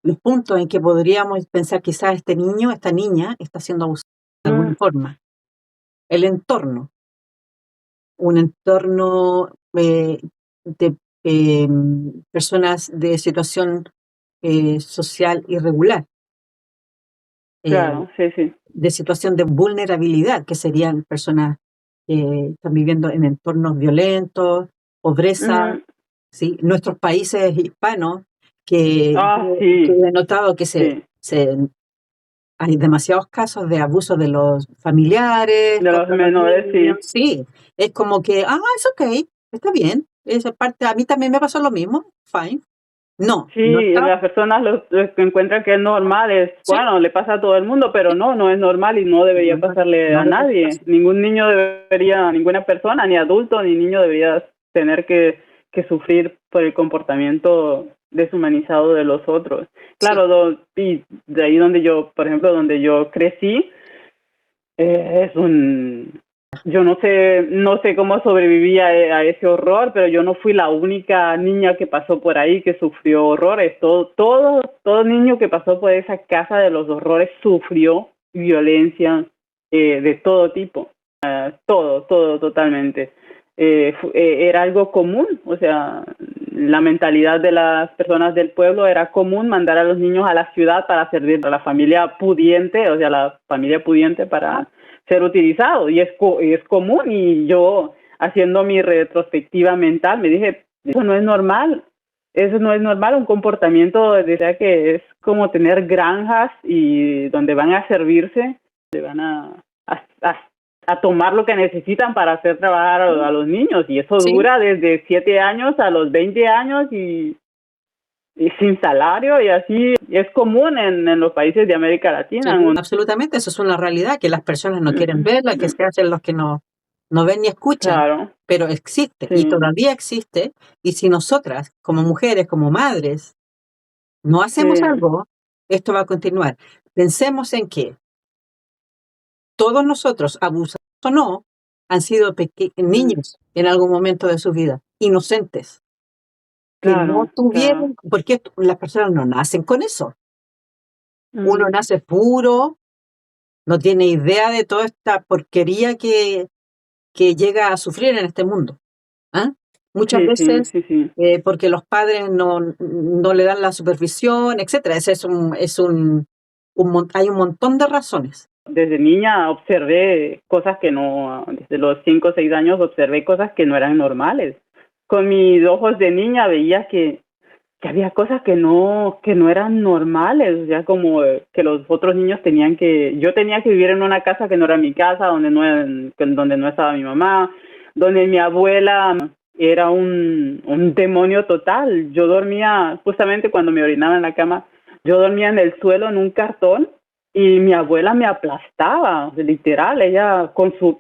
los puntos en que podríamos pensar quizás este niño, esta niña está siendo abusada de alguna mm, forma? El entorno, un entorno de personas de situación social irregular, eh, claro, sí, sí. de situación de vulnerabilidad, que serían personas que están viviendo en entornos violentos, pobreza, Mm, ¿sí? Nuestros países hispanos, que que sí, he notado que sí. hay demasiados casos de abuso de los familiares De los contra los menores, niños. sí. Sí, es como que, es ok, está bien. Esa parte, a mí también me pasó lo mismo, fine. No, no Sí, está, las personas lo que encuentran que es normal es, sí, bueno, le pasa a todo el mundo, pero sí, no, no es normal y no no, debería pasarle no a debería nadie. pasar. Ningún niño debería, ninguna persona, ni adulto, ni niño debería tener que sufrir por el comportamiento deshumanizado de los otros. Sí, Claro, y de ahí donde yo, por ejemplo, donde yo crecí, es un... Yo no sé cómo sobreviví a ese horror, pero yo no fui la única niña que pasó por ahí que sufrió horrores. Todo niño que pasó por esa casa de los horrores sufrió violencia de todo tipo. todo totalmente. Era algo común, o sea, la mentalidad de las personas del pueblo era común mandar a los niños a la ciudad para servir a la familia pudiente, o sea, la familia pudiente para ser utilizado, y es común, y yo, haciendo mi retrospectiva mental, me dije, eso no es normal, un comportamiento, diría que es como tener granjas y donde van a servirse, donde van a tomar lo que necesitan para hacer trabajar a los niños, y eso Sí, dura desde 7 años a los 20 años y sin salario, y así es común en los países de América sí, Latina. absolutamente. Eso es una realidad que las personas no quieren verla, que se hacen los que no ven ni escuchan, Claro, pero existe y sí, todavía existe. Y si nosotras, como mujeres, como madres, no hacemos sí, algo, esto va a continuar. Pensemos en que todos nosotros, abusados o no, han sido niños en algún momento de su vida, inocentes, que no claro, claro. tuvieron, porque las personas no nacen con eso. Uno nace puro, no tiene idea de toda esta porquería que llega a sufrir en este mundo. ¿Ah? Muchas Sí, sí, veces sí, sí. porque los padres no le dan la supervisión, etcétera. Ese hay un montón de razones. Desde niña observé cosas que no, desde los 5 o 6 años observé cosas que no eran normales. Con mis ojos de niña veía que había cosas que no eran normales, o sea, como que los otros niños yo tenía que vivir en una casa que no era mi casa, donde no estaba mi mamá, donde mi abuela era un demonio total. Yo dormía, justamente cuando me orinaba en la cama, yo dormía en el suelo en un cartón y mi abuela me aplastaba, literal, ella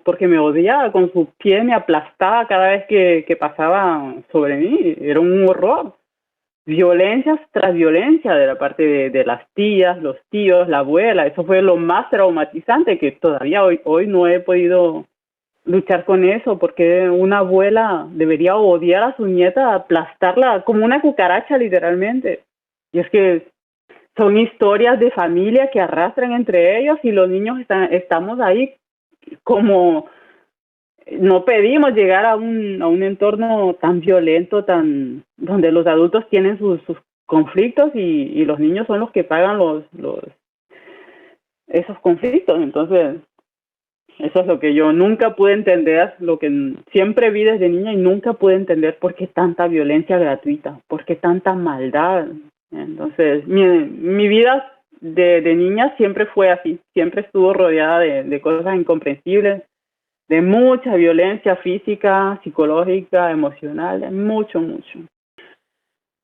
porque me odiaba, con su pie me aplastaba cada vez que pasaba sobre mí, era un horror. Violencias tras violencia de la parte de las tías, los tíos, la abuela. Eso fue lo más traumatizante, que todavía hoy no he podido luchar con eso, porque una abuela debería odiar a su nieta, aplastarla como una cucaracha literalmente. Y es que son historias de familia que arrastran entre ellos, y los niños estamos ahí como no pedimos llegar a un entorno tan violento, donde los adultos tienen sus conflictos, y los niños son los que pagan esos conflictos. Entonces, eso es lo que yo nunca pude entender, lo que siempre vi desde niña, y nunca pude entender por qué tanta violencia gratuita, por qué tanta maldad. Entonces, mi vida de niña siempre fue así, siempre estuvo rodeada de cosas incomprensibles, de mucha violencia física, psicológica, emocional, de mucho, mucho.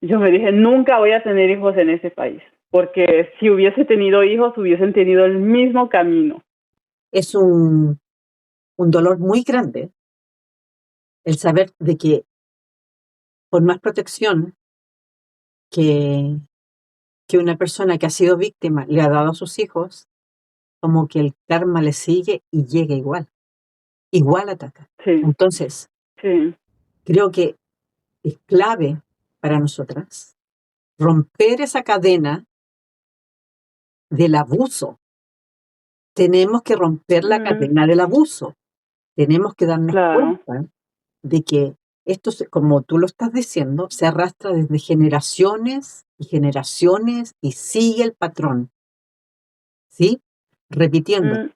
Yo me dije, nunca voy a tener hijos en ese país, porque si hubiese tenido hijos, hubiesen tenido el mismo camino. Es un dolor muy grande el saber de que por más protección que, que una persona que ha sido víctima le ha dado a sus hijos, como que el karma le sigue y llega igual ataca. Sí, Entonces, sí. creo que es clave para nosotras romper esa cadena del abuso. Tenemos que romper la cadena del abuso. Tenemos que darnos Claro, cuenta de que esto, como tú lo estás diciendo, se arrastra desde generaciones y generaciones y sigue el patrón, ¿sí? Repitiendo,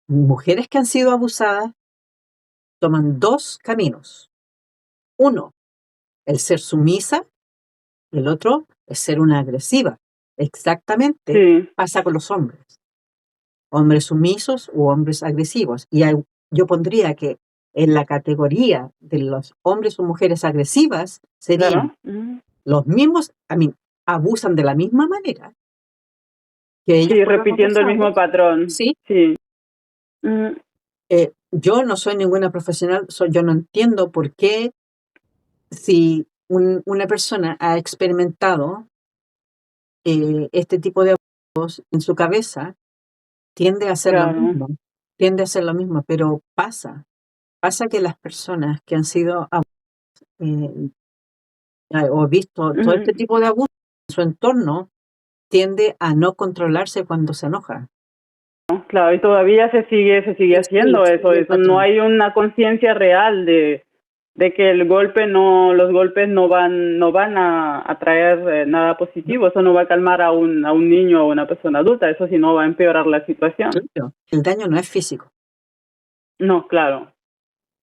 mujeres que han sido abusadas toman dos caminos. Uno, el ser sumisa, y el otro es ser una agresiva. Exactamente sí, pasa con los hombres. Hombres sumisos u hombres agresivos. Y yo pondría que en la categoría de los hombres o mujeres agresivas serían claro. los mismos, abusan de la misma manera que ellos Sí, fueron repitiendo el mismo abusados, patrón. ¿sí? Sí. Yo no soy ninguna profesional, yo no entiendo por qué si una persona ha experimentado este tipo de abusos en su cabeza, tiende a hacer lo Claro. mismo, tiende a hacer lo mismo, pero pasa que las personas que han sido eh, o visto todo este tipo de abusos en su entorno, tiende a no controlarse cuando se enoja. claro, y todavía se sigue haciendo Sí, eso, sigue el eso no patrón. hay una conciencia real de que los golpes no van a traer nada positivo, eso no va a calmar a un niño o a una persona adulta, eso sí no va a empeorar la situación. Claro, el daño no es físico. No, claro.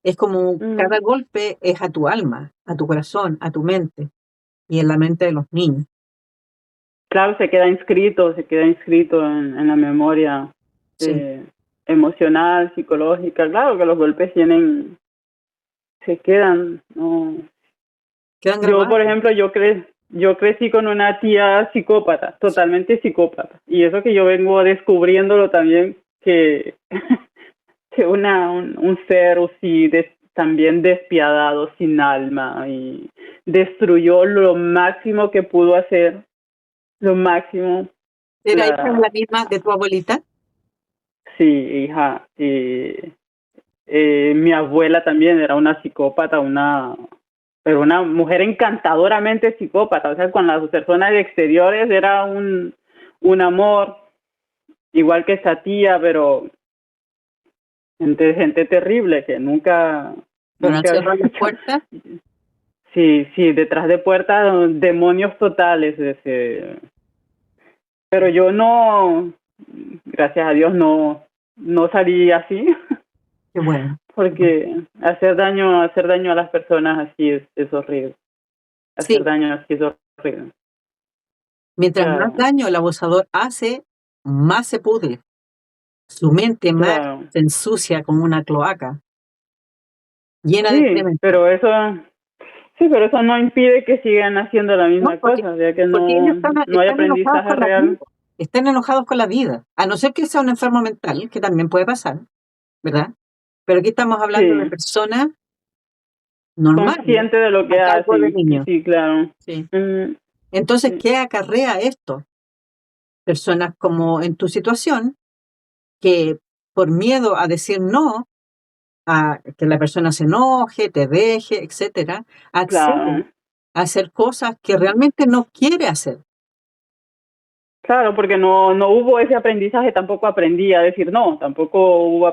Es como Mm, cada golpe es a tu alma, a tu corazón, a tu mente y en la mente de los niños. claro, se queda inscrito en la memoria Sí, emocional, psicológica, claro que los golpes se quedan, no. quedan Yo, por grabados. ejemplo, yo crecí con una tía psicópata, totalmente psicópata. Y eso que yo vengo descubriéndolo también, que, que un ser así también despiadado, sin alma, y destruyó lo máximo que pudo hacer, lo máximo. ¿Era hija de La, la misma de tu abuelita? sí, hija. Mi abuela también era una psicópata, pero una mujer encantadoramente psicópata, o sea, con las personas exteriores era un amor, igual que esa tía, pero gente terrible que Pero al nunca había cerrar las hecho. puertas, Sí, sí, detrás de puertas, demonios totales. Pero yo no, gracias a Dios, no salí así, qué bueno. porque hacer daño a las personas así es horrible. Hacer Sí, daño así es horrible. mientras más Claro, daño el abusador hace, más se pudre. Su mente más claro. se ensucia como una cloaca, llena de Sí, excremento. pero eso no impide que sigan haciendo la No, misma cosa, ya que porque ellos no hay están enojados aprendizaje con la vida. real. Están enojados con la vida. A no ser que sea un enfermo mental, que también puede pasar, ¿verdad? Pero aquí estamos hablando de Sí, personas normales consciente de lo a que cargo de hacen. niños. Sí, claro. Sí. Mm, Entonces, sí, ¿qué acarrea esto? Personas como en tu situación, que por miedo a decir no, a que la persona se enoje, te deje, etcétera, accede claro. a hacer cosas que realmente no quiere hacer. Claro, porque no hubo ese aprendizaje, tampoco aprendí a decir no, tampoco hubo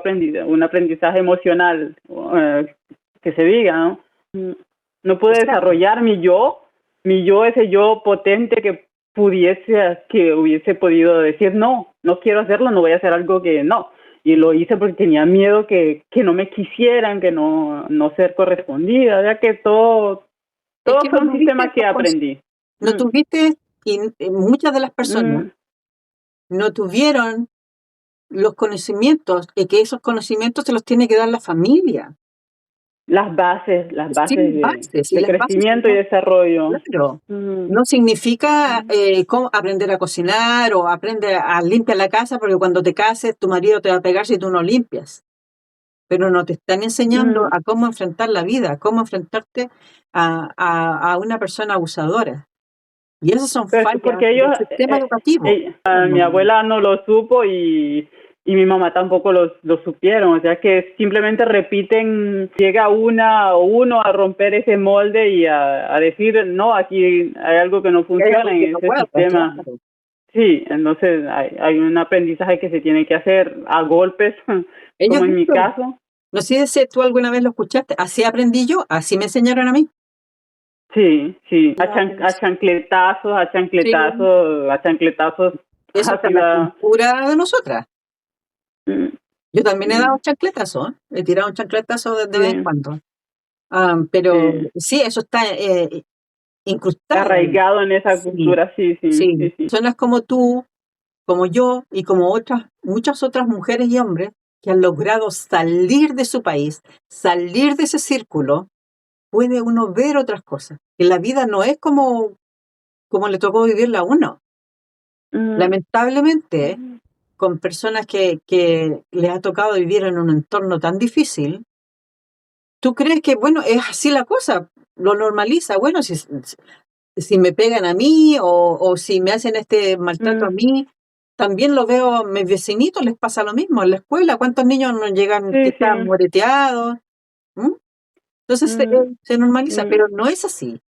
un aprendizaje emocional, que se diga, ¿no? Mm, No pude Exacto. desarrollar ese yo potente que hubiese podido decir no quiero hacerlo, no voy a hacer algo que no. Y lo hice porque tenía miedo que no me quisieran, que no ser correspondida, ya que Es todo que fue no un tuviste sistema que estos aprendí. no Mm, tuviste, y muchas de las personas mm. no tuvieron los conocimientos, y que esos conocimientos se los tiene que dar la familia. Las Sin bases bases, y de las bases crecimiento y no, desarrollo. claro. Mm, No significa mm, cómo aprender a cocinar o aprender a limpiar la casa, porque cuando te cases tu marido te va a pegar si tú no limpias. Pero no te están enseñando mm. a cómo enfrentar la vida, cómo enfrentarte a una persona abusadora. Y esas son Pero es fallas porque del sistema educativo. mi abuela no lo supo y mi mamá tampoco lo supieron, o sea que simplemente repiten, llega una o uno a romper ese molde y a decir, no, aquí hay algo que no Hay algo funciona que en no ese guarda, sistema. claro. Sí, entonces hay un aprendizaje que se tiene que hacer a golpes, Ellos como en mi dicen, caso. no sé si tú alguna vez lo escuchaste, así aprendí yo, así me enseñaron a mí. Sí, sí, No, sí, a chancletazos, eso está así en la va. cultura de nosotras. Mm, Yo también he dado mm, chancletazos, ¿eh? He tirado un chancletazo de vez en Sí, cuando. Pero sí, sí, eso está incrustado ahí. arraigado en esa Sí, cultura, sí, sí, sí. sí, sí. Personas como tú, como yo y como muchas otras mujeres y hombres que han logrado salir de su país, salir de ese círculo, puede uno ver otras cosas. Que la vida no es como le tocó vivirla a uno. Mm, Lamentablemente, mm, con personas que les ha tocado vivir en un entorno tan difícil, tú crees que, bueno, es así la cosa, lo normaliza. Bueno, si me pegan a mí o si me hacen este maltrato a mm, mí, también lo veo a mis vecinitos, les pasa lo mismo en la escuela. ¿Cuántos niños no llegan que Sí, sí. están moreteados? ¿Mm? Entonces Mm, se normaliza, mm. pero no es así.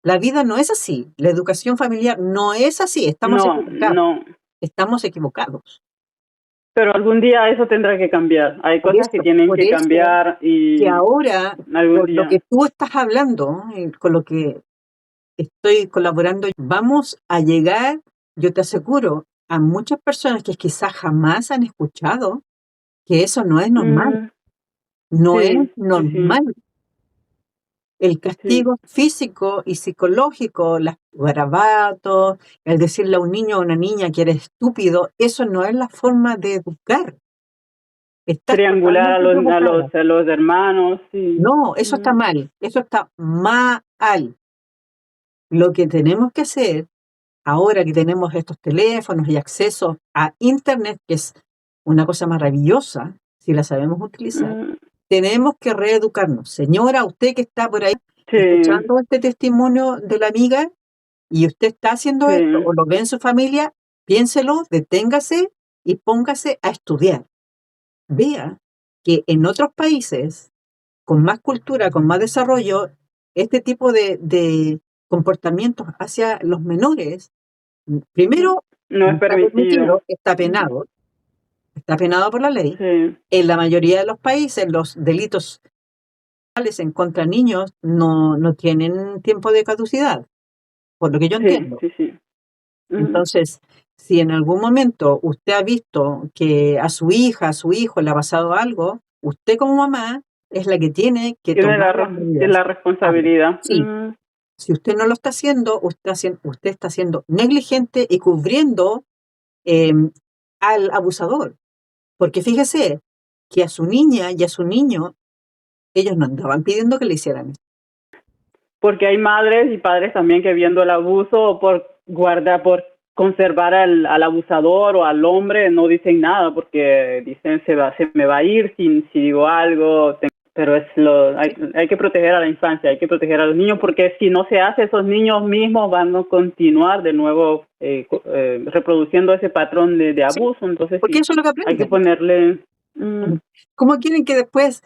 La vida no es así. La educación familiar no es así. No, no. Estamos equivocados. Pero algún día eso tendrá que cambiar. Hay Por cosas que eso, tienen por que eso, cambiar que y ahora, algún con lo día. que tú estás hablando, con lo que estoy colaborando, vamos a llegar, yo te aseguro, a muchas personas que quizás jamás han escuchado que eso no es normal. Mm, No es sí, sí, sí, normal. El sí. castigo físico y psicológico, los garabatos, el decirle a un niño o a una niña que eres estúpido, eso no es la forma de educar. Estás Triangular totalmente equivocada. a los hermanos, sí. No, eso está Mm, mal. Eso está mal. Lo que tenemos que hacer, ahora que tenemos estos teléfonos y acceso a Internet, que es una cosa maravillosa, si la sabemos utilizar, mm, tenemos que reeducarnos. Señora, usted que está por ahí sí, escuchando este testimonio de la amiga y usted está haciendo esto sí. o lo ve en su familia, piénselo, deténgase y póngase a estudiar. Vea que en otros países con más cultura, con más desarrollo, este tipo de comportamientos hacia los menores, primero, No no es está permitido. permitido, está penado por la ley. Sí, En la mayoría de los países, los delitos en contra de niños no tienen tiempo de caducidad, por lo que yo sí, entiendo. sí, sí. Mm, Entonces, si en algún momento usted ha visto que a su hija, a su hijo le ha pasado algo, usted como mamá es la que tiene que tomar las tiene medidas. la Hazlo. responsabilidad. Sí, si usted no lo está haciendo, usted está siendo negligente y cubriendo eh, al abusador. Porque fíjese que a su niña y a su niño, ellos no andaban pidiendo que le hicieran esto. Porque hay madres y padres también que viendo el abuso por guardar, por conservar al abusador o al hombre, no dicen nada porque dicen se me va a ir si digo algo. Pero hay que proteger a la infancia, hay que proteger a los niños porque si no se hace, esos niños mismos van a continuar de nuevo reproduciendo ese patrón de Sí, abuso. Entonces porque sí, eso es lo que hay que aprenden. ponerle... mm, ¿Cómo quieren que después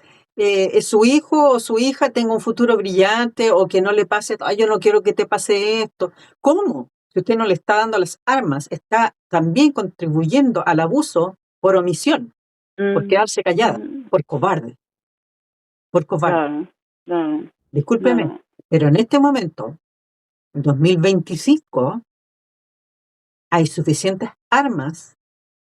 su hijo o su hija tenga un futuro brillante o que no le pase, ay, yo no quiero que te pase esto? ¿Cómo? Si usted no le está dando las armas, está también contribuyendo al abuso por omisión, por mm, quedarse callada, mm, por cobarde, por cobarde. claro, claro, Discúlpeme, claro. pero en este momento, en 2025, hay suficientes armas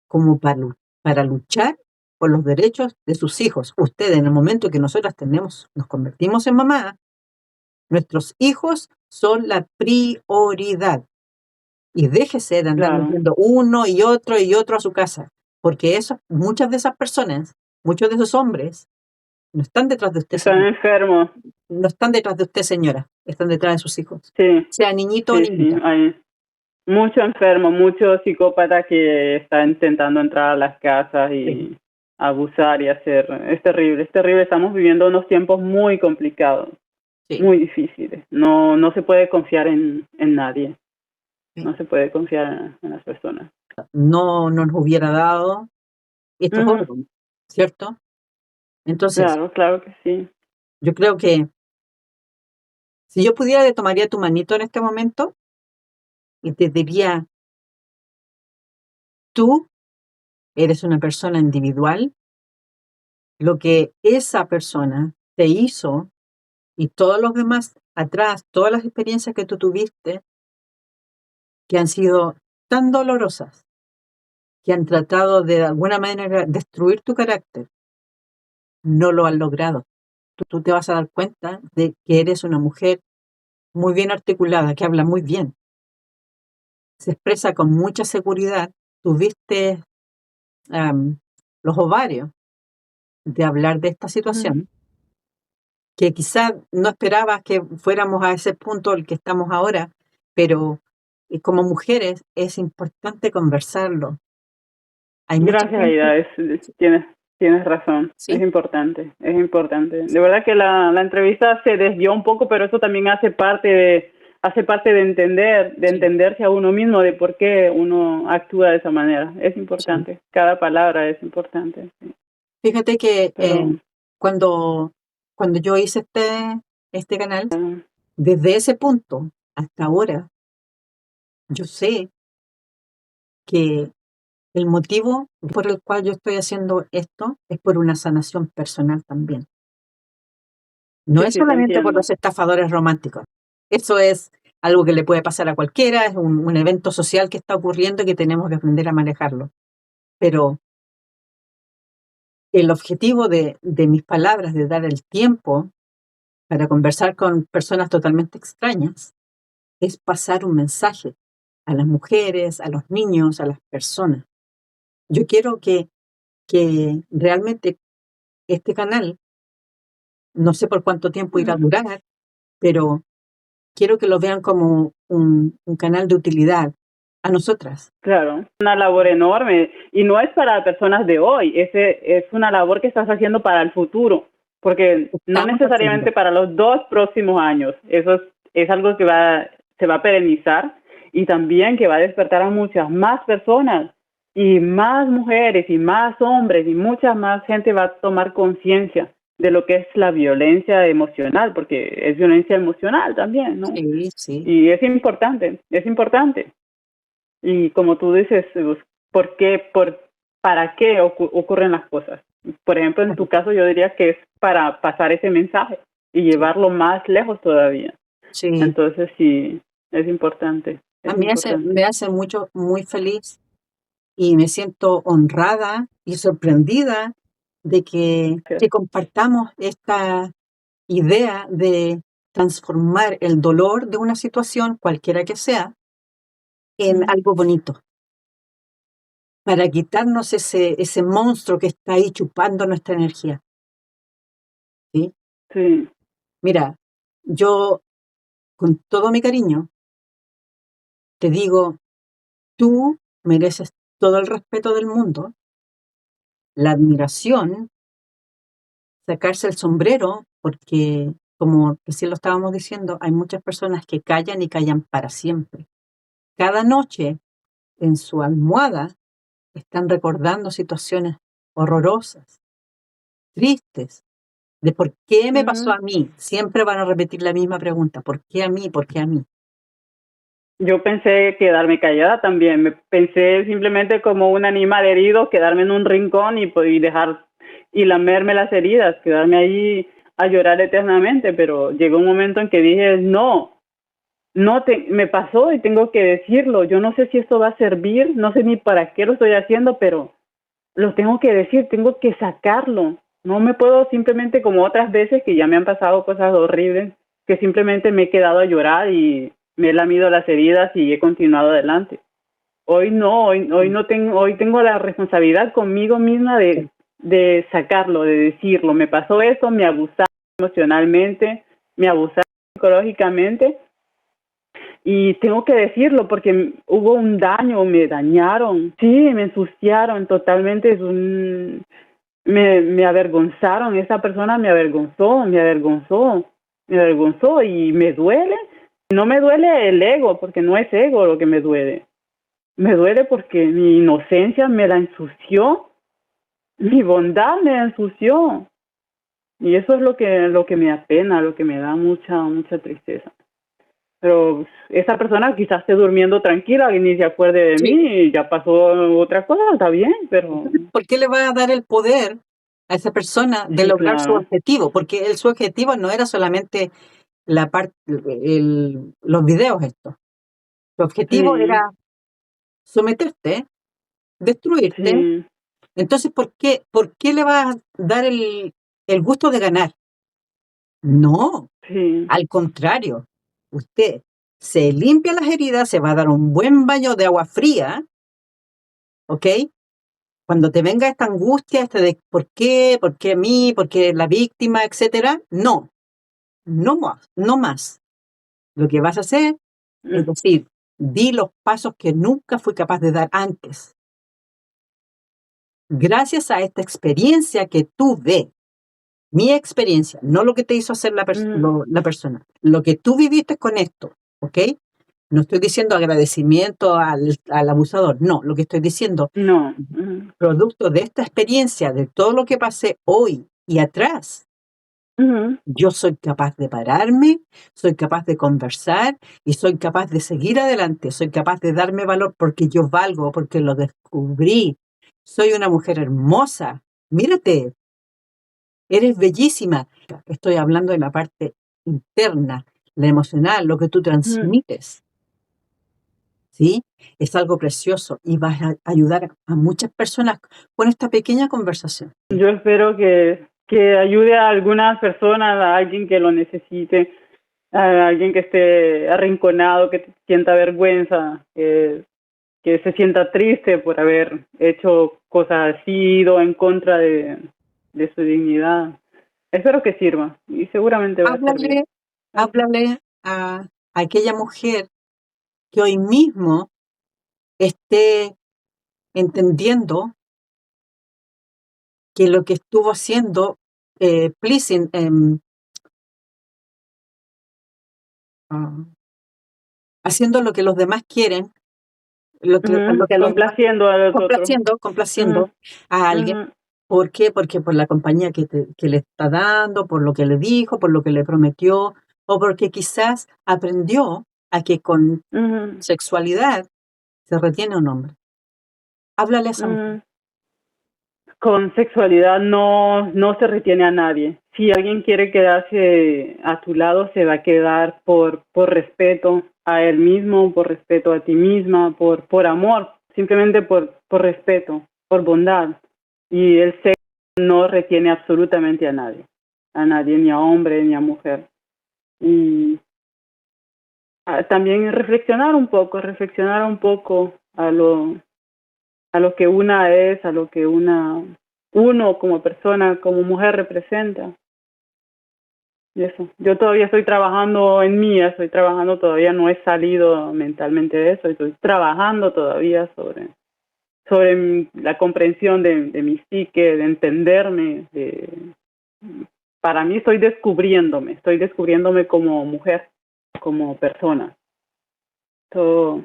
como para luchar por los derechos de sus hijos. Usted, en el momento que nosotras nos convertimos en mamá, nuestros hijos son la prioridad. Y déjese de andar Claro, metiendo uno y otro a su casa, porque muchas de esas personas, muchos de esos hombres, no están detrás de usted, están señora. enfermos. No están detrás de usted, señora. Están detrás de sus hijos. Sí, Sea niñito o sí, sí. niñita. Hay mucho enfermo, mucho psicópata que está intentando entrar a las casas Sí, y abusar y hacer. Es terrible, es terrible. Estamos viviendo unos tiempos muy complicados, sí, muy difíciles. No, no se puede confiar en nadie. sí. No se puede confiar en las personas. No nos hubiera dado estos Ujú, órganos, ¿cierto? Entonces, claro, claro que sí. yo creo que si yo pudiera, le tomaría tu manito en este momento y te diría, tú eres una persona individual, lo que esa persona te hizo y todos los demás atrás, todas las experiencias que tú tuviste, que han sido tan dolorosas, que han tratado de alguna manera destruir tu carácter, no lo han logrado. Tú te vas a dar cuenta de que eres una mujer muy bien articulada, que habla muy bien, se expresa con mucha seguridad. Tuviste am, los ovarios de hablar de esta Ujú. situación, que quizás no esperabas que fuéramos a ese punto al que estamos ahora, pero como mujeres es importante conversarlo. Hay mucha Gracias, gente, Aida. Tienes razón. Es sí, importante, es importante. De verdad que la entrevista se desvió un poco, pero eso también hace parte de sí, entenderse a uno mismo, de por qué uno actúa de esa manera. Es sí. importante. Cada palabra es importante. Sí. Fíjate que Pero cuando, cuando yo hice este canal, ah, desde ese punto hasta ahora, yo sé que El motivo por el cual yo estoy haciendo esto es por una sanación personal también. No Sí, es sí, te solamente por entiendo. los estafadores románticos. Eso es algo que le puede pasar a cualquiera, es un evento social que está ocurriendo y que tenemos que aprender a manejarlo. Pero el objetivo de mis palabras, de dar el tiempo para conversar con personas totalmente extrañas, es pasar un mensaje a las mujeres, a los niños, a las personas. Yo quiero que realmente este canal, no sé por cuánto tiempo irá a Mm. durar, pero quiero que lo vean como un canal de utilidad a nosotras. Claro, una labor enorme y no es para personas de hoy, es una labor que estás haciendo para el futuro, porque no Estamos haciendo. necesariamente para los 2 próximos años, es algo que se va a perenizar y también que va a despertar a muchas más personas y más mujeres y más hombres y mucha más gente va a tomar conciencia de lo que es la violencia emocional, porque es violencia emocional también, ¿no? Sí, sí. Y es importante, es importante. Y como tú dices, ¿por qué, para qué ocurren las cosas? Por ejemplo, en tu caso yo diría que es para pasar ese mensaje y Sí, llevarlo más lejos todavía. sí. Entonces sí, es importante, A es mí importante. me hace mucho, muy feliz y me siento honrada y sorprendida de que compartamos esta idea de transformar el dolor de una situación, cualquiera que sea, en Mm. algo bonito, para quitarnos ese monstruo que está ahí chupando nuestra energía, ¿sí? Sí. Mira, yo con todo mi cariño te digo, tú mereces todo el respeto del mundo, la admiración, sacarse el sombrero, porque como recién lo estábamos diciendo, hay muchas personas que callan y callan para siempre. Cada noche en su almohada están recordando situaciones horrorosas, tristes, de por qué me pasó Mm. a mí. Siempre van a repetir la misma pregunta, ¿por qué a mí? ¿Por qué a mí? Yo pensé quedarme callada también, me pensé simplemente como un animal herido, quedarme en un rincón y dejar y lamerme las heridas, quedarme ahí a llorar eternamente, pero llegó un momento en que dije, no, me pasó y tengo que decirlo. Yo no sé si esto va a servir, no sé ni para qué lo estoy haciendo, pero lo tengo que decir, tengo que sacarlo. No me puedo simplemente, como otras veces que ya me han pasado cosas horribles, que simplemente me he quedado a llorar y me he lamido las heridas y he continuado adelante. Hoy no, hoy no tengo, hoy tengo la responsabilidad conmigo misma Sí, de sacarlo, de decirlo. Me pasó esto, me abusaron emocionalmente, me abusaron psicológicamente y tengo que decirlo porque hubo un daño, me dañaron, sí, me ensuciaron totalmente, me avergonzaron, esa persona me avergonzó y me duele. No me duele el ego, porque no es ego lo que me duele porque mi inocencia me la ensució, mi bondad me la ensució y eso es lo que me apena, lo que me da mucha tristeza. Pero esa persona quizás esté durmiendo tranquila y ni se acuerde de sí. mí y ya pasó otra cosa, está bien, pero Entonces, ¿por qué le va a dar el poder a esa persona de sí, lograr su claro. objetivo? Porque su objetivo no era solamente la parte, los videos estos. Su objetivo Sí, era someterte, destruirte. sí, Entonces, por qué le va a dar el gusto de ganar? No, sí. al contrario. Usted se limpia las heridas, se va a dar un buen baño de agua fría, ¿ok? Cuando te venga esta angustia, este de por qué a mí, por qué la víctima, etcétera, no, no más, no más. Lo que vas a hacer es Mm. decir, di los pasos que nunca fui capaz de dar antes. Gracias a esta experiencia que tuve, mi experiencia, no lo que te hizo hacer Mm. la persona, lo que tú viviste con esto, ¿ok? No estoy diciendo agradecimiento al abusador, no, lo que estoy diciendo, No. Mm. producto de esta experiencia, de todo lo que pasé hoy y atrás, Ujú, Yo soy capaz de pararme, soy capaz de conversar y soy capaz de seguir adelante, soy capaz de darme valor porque yo valgo, porque lo descubrí. Soy una mujer hermosa. Mírate, eres bellísima. Estoy hablando de la parte interna, la emocional, lo que tú ujú. transmites, ¿sí? Es algo precioso y vas a ayudar a muchas personas con esta pequeña conversación. Yo espero que ayude a algunas personas, a alguien que lo necesite, a alguien que esté arrinconado, que sienta vergüenza, que se sienta triste por haber hecho cosas así, ido en contra de su dignidad. Espero que sirva y seguramente va a servir. Háblale, háblale a aquella mujer que hoy mismo esté entendiendo que lo que estuvo haciendo, pleasing, ah, haciendo lo que los demás quieren, Ujú, lo que los demás, complaciendo a los otros. complaciendo Ujú, a alguien. ujú, ¿Por qué? Porque por la compañía que le está dando, por lo que le dijo, por lo que le prometió, o porque quizás aprendió a que con ujú, sexualidad se retiene un hombre. Háblale a esa mujer. ujú. Con sexualidad no se retiene a nadie. Si alguien quiere quedarse a tu lado, se va a quedar por respeto a él mismo, por respeto a ti misma, por amor, simplemente por respeto, por bondad. Y el sexo no retiene absolutamente a nadie, ni a hombre ni a mujer. Y también reflexionar un poco a lo que una es, a lo que uno como persona, como mujer representa. Y eso. Yo todavía estoy trabajando en mí, estoy trabajando, todavía no he salido mentalmente de eso, estoy trabajando todavía sobre la comprensión de mi psique, de entenderme, para mí estoy descubriéndome como mujer, como persona. Todo,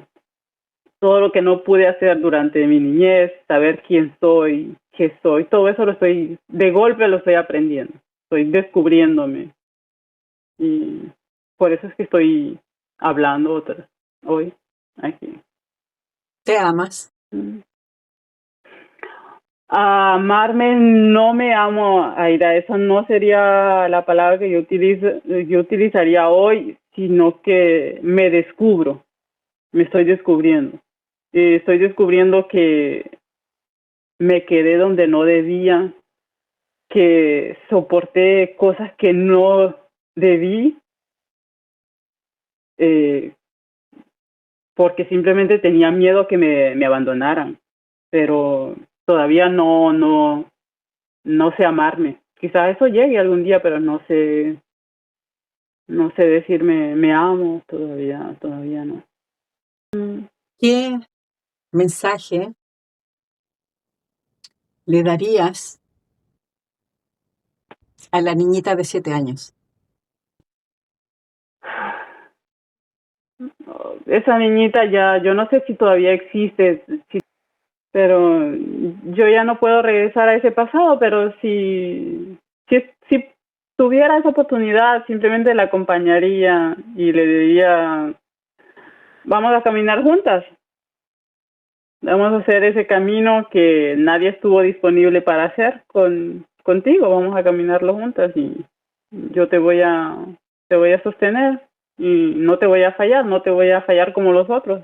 todo lo que no pude hacer durante mi niñez, saber quién soy, qué soy, todo eso de golpe lo estoy aprendiendo, estoy descubriéndome y por eso es que estoy hablando hoy aquí. ¿Te amas? Mm. Amarme no me amo, Aida, eso no sería la palabra que yo utilizaría hoy, sino que me descubro, me estoy descubriendo. Estoy descubriendo que me quedé donde no debía, que soporté cosas que no debí, eh, porque simplemente tenía miedo a que me abandonaran, pero todavía no sé amarme. Quizás eso llegue algún día, pero no sé decirme me amo, todavía no. Mm. ¿Qué mensaje le darías a la niñita de 7 años? Esa niñita ya, yo no sé si todavía existe, pero yo ya no puedo regresar a ese pasado, pero si tuviera esa oportunidad, simplemente la acompañaría y le diría, vamos a caminar juntas, vamos a hacer ese camino que nadie estuvo disponible para hacer contigo, vamos a caminarlo juntas y yo te voy a sostener y no te voy a fallar, no te voy a fallar como los otros,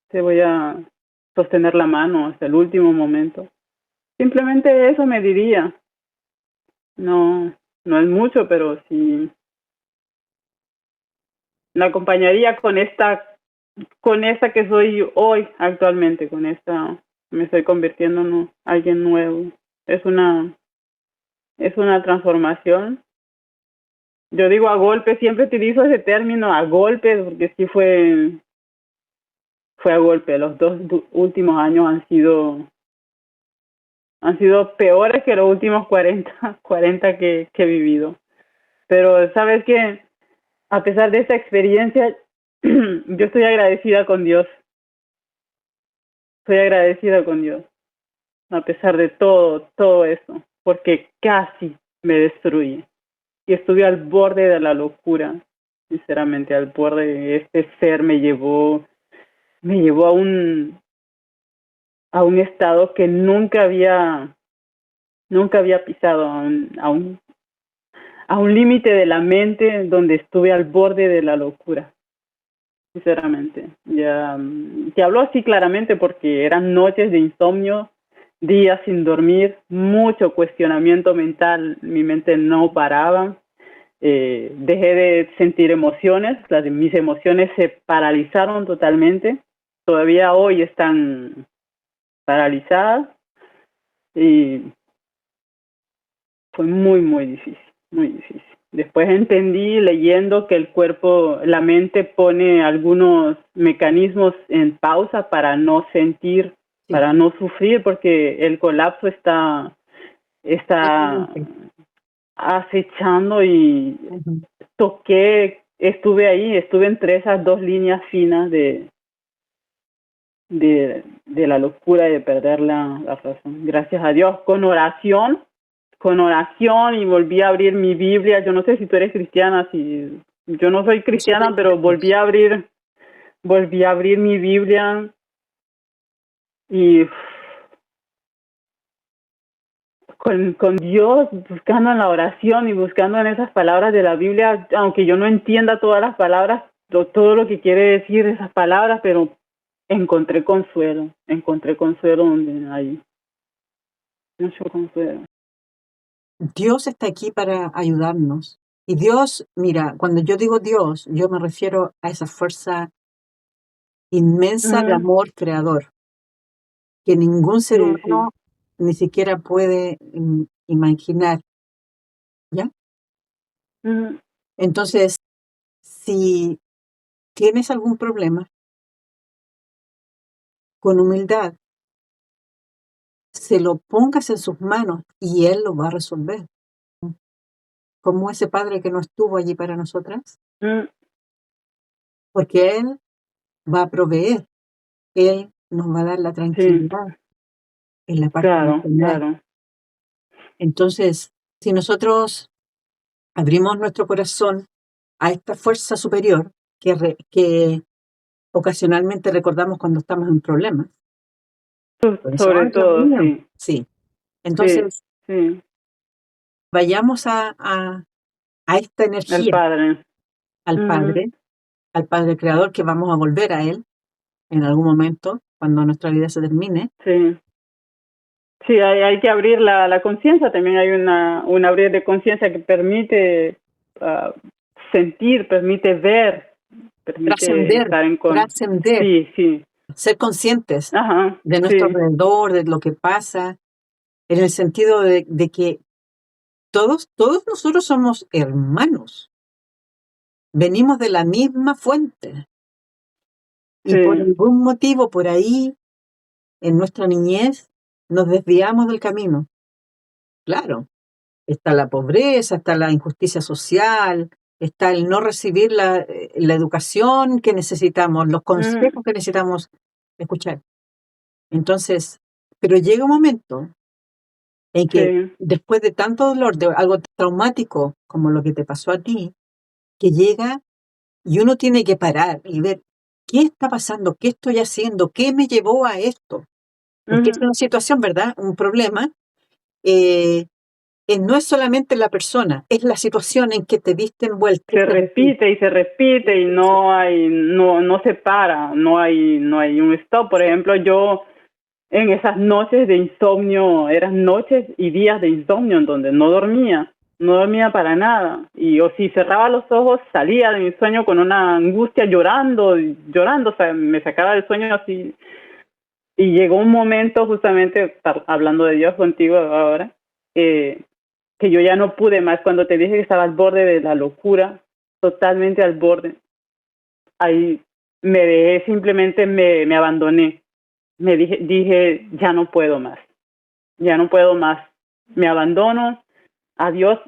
te voy a sostener la mano hasta el último momento. Simplemente eso me diría. No, no es mucho, pero sí la acompañaría con esta que soy hoy actualmente, con esta me estoy convirtiendo en alguien nuevo. Es una, es una transformación. Yo digo a golpe, siempre utilizo ese término a golpe, porque sí fue a golpe. Los dos últimos años han sido peores que los últimos 40 que he vivido. Pero sabes que a pesar de esta experiencia, yo estoy agradecida con Dios. Estoy agradecida con Dios, a pesar de todo eso, porque casi me destruye. y estuve al borde de la locura, sinceramente, al borde. Este ser me llevó a un estado que nunca había pisado, a un límite de la mente donde estuve al borde de la locura, sinceramente. Ya te hablo así claramente porque eran noches de insomnio, días sin dormir, mucho cuestionamiento mental, mi mente no paraba. Dejé de sentir emociones, mis emociones se paralizaron totalmente, todavía hoy están paralizadas y fue muy, muy difícil, muy difícil. Después entendí leyendo que el cuerpo, la mente pone algunos mecanismos en pausa para no sentir, Sí, para no sufrir, porque el colapso está totalmente. acechando y Ujú. estuve entre esas dos líneas finas de la locura y de perder la razón. Gracias a Dios, con oración y volví a abrir mi Biblia. Yo no sé si tú eres cristiana, si yo no soy Yo soy cristiana, de pero Dios. volví a abrir mi Biblia y con Dios, buscando en la oración y buscando en esas palabras de la Biblia, aunque yo no entienda todas las palabras, todo lo que quiere decir esas palabras, pero encontré consuelo donde hay mucho consuelo. Dios está aquí para ayudarnos. Y Dios, mira, cuando yo digo Dios, yo me refiero a esa fuerza inmensa de Mm, amor creador, que ningún ser sí, sí. humano ni siquiera puede imaginar, ¿ya? Mm, Entonces, si tienes algún problema, con humildad, se lo pongas en sus manos y Él lo va a resolver. Como ese padre que no estuvo allí para nosotras, mm, porque Él va a proveer, Él nos va a dar la sí, tranquilidad en la parte claro, emocional. claro. Entonces, si nosotros abrimos nuestro corazón a esta fuerza superior que ocasionalmente recordamos cuando estamos en problemas, por eso Sobre Dios todo, mío, sí, sí. sí, Entonces, sí, vayamos a esta el energía, Padre. al Mm, Padre, al Padre Creador, que vamos a volver a Él en algún momento, cuando nuestra vida se termine. sí. Sí, hay que abrir la conciencia, también hay un abrir de conciencia que permite ah, sentir, permite ver, permite Trascender, estar trascender, Sí, sí, ser conscientes ajá, de nuestro sí, alrededor, de lo que pasa, en el sentido de que todos nosotros somos hermanos, venimos de la misma fuente y por sí, algún motivo por ahí, en nuestra niñez, nos desviamos del camino. Claro, está la pobreza, está la injusticia social, está el no recibir la educación que necesitamos, los mm, consejos que necesitamos escuchar. Entonces, pero llega un momento en que sí, después de tanto dolor, de algo traumático como lo que te pasó a ti, que llega y uno tiene que parar y ver qué está pasando, qué estoy haciendo, qué me llevó a esto. Porque es ujú. una situación, ¿verdad? Un problema. eh, no es solamente la persona, es la situación en que te viste envuelta. Se repite y no se para, no hay un stop. Por ejemplo, yo en esas noches de insomnio, eran noches y días de insomnio en donde no dormía para nada. Y o si cerraba los ojos, salía de mi sueño con una angustia llorando, o sea, me sacaba del sueño así. Y llegó un momento, justamente hablando de Dios contigo ahora, que yo ya no pude más. Cuando te dije que estaba al borde de la locura, totalmente al borde, ahí me dejé, simplemente me abandoné. Dije, ya no puedo más, ya no puedo más. Me abandono, adiós,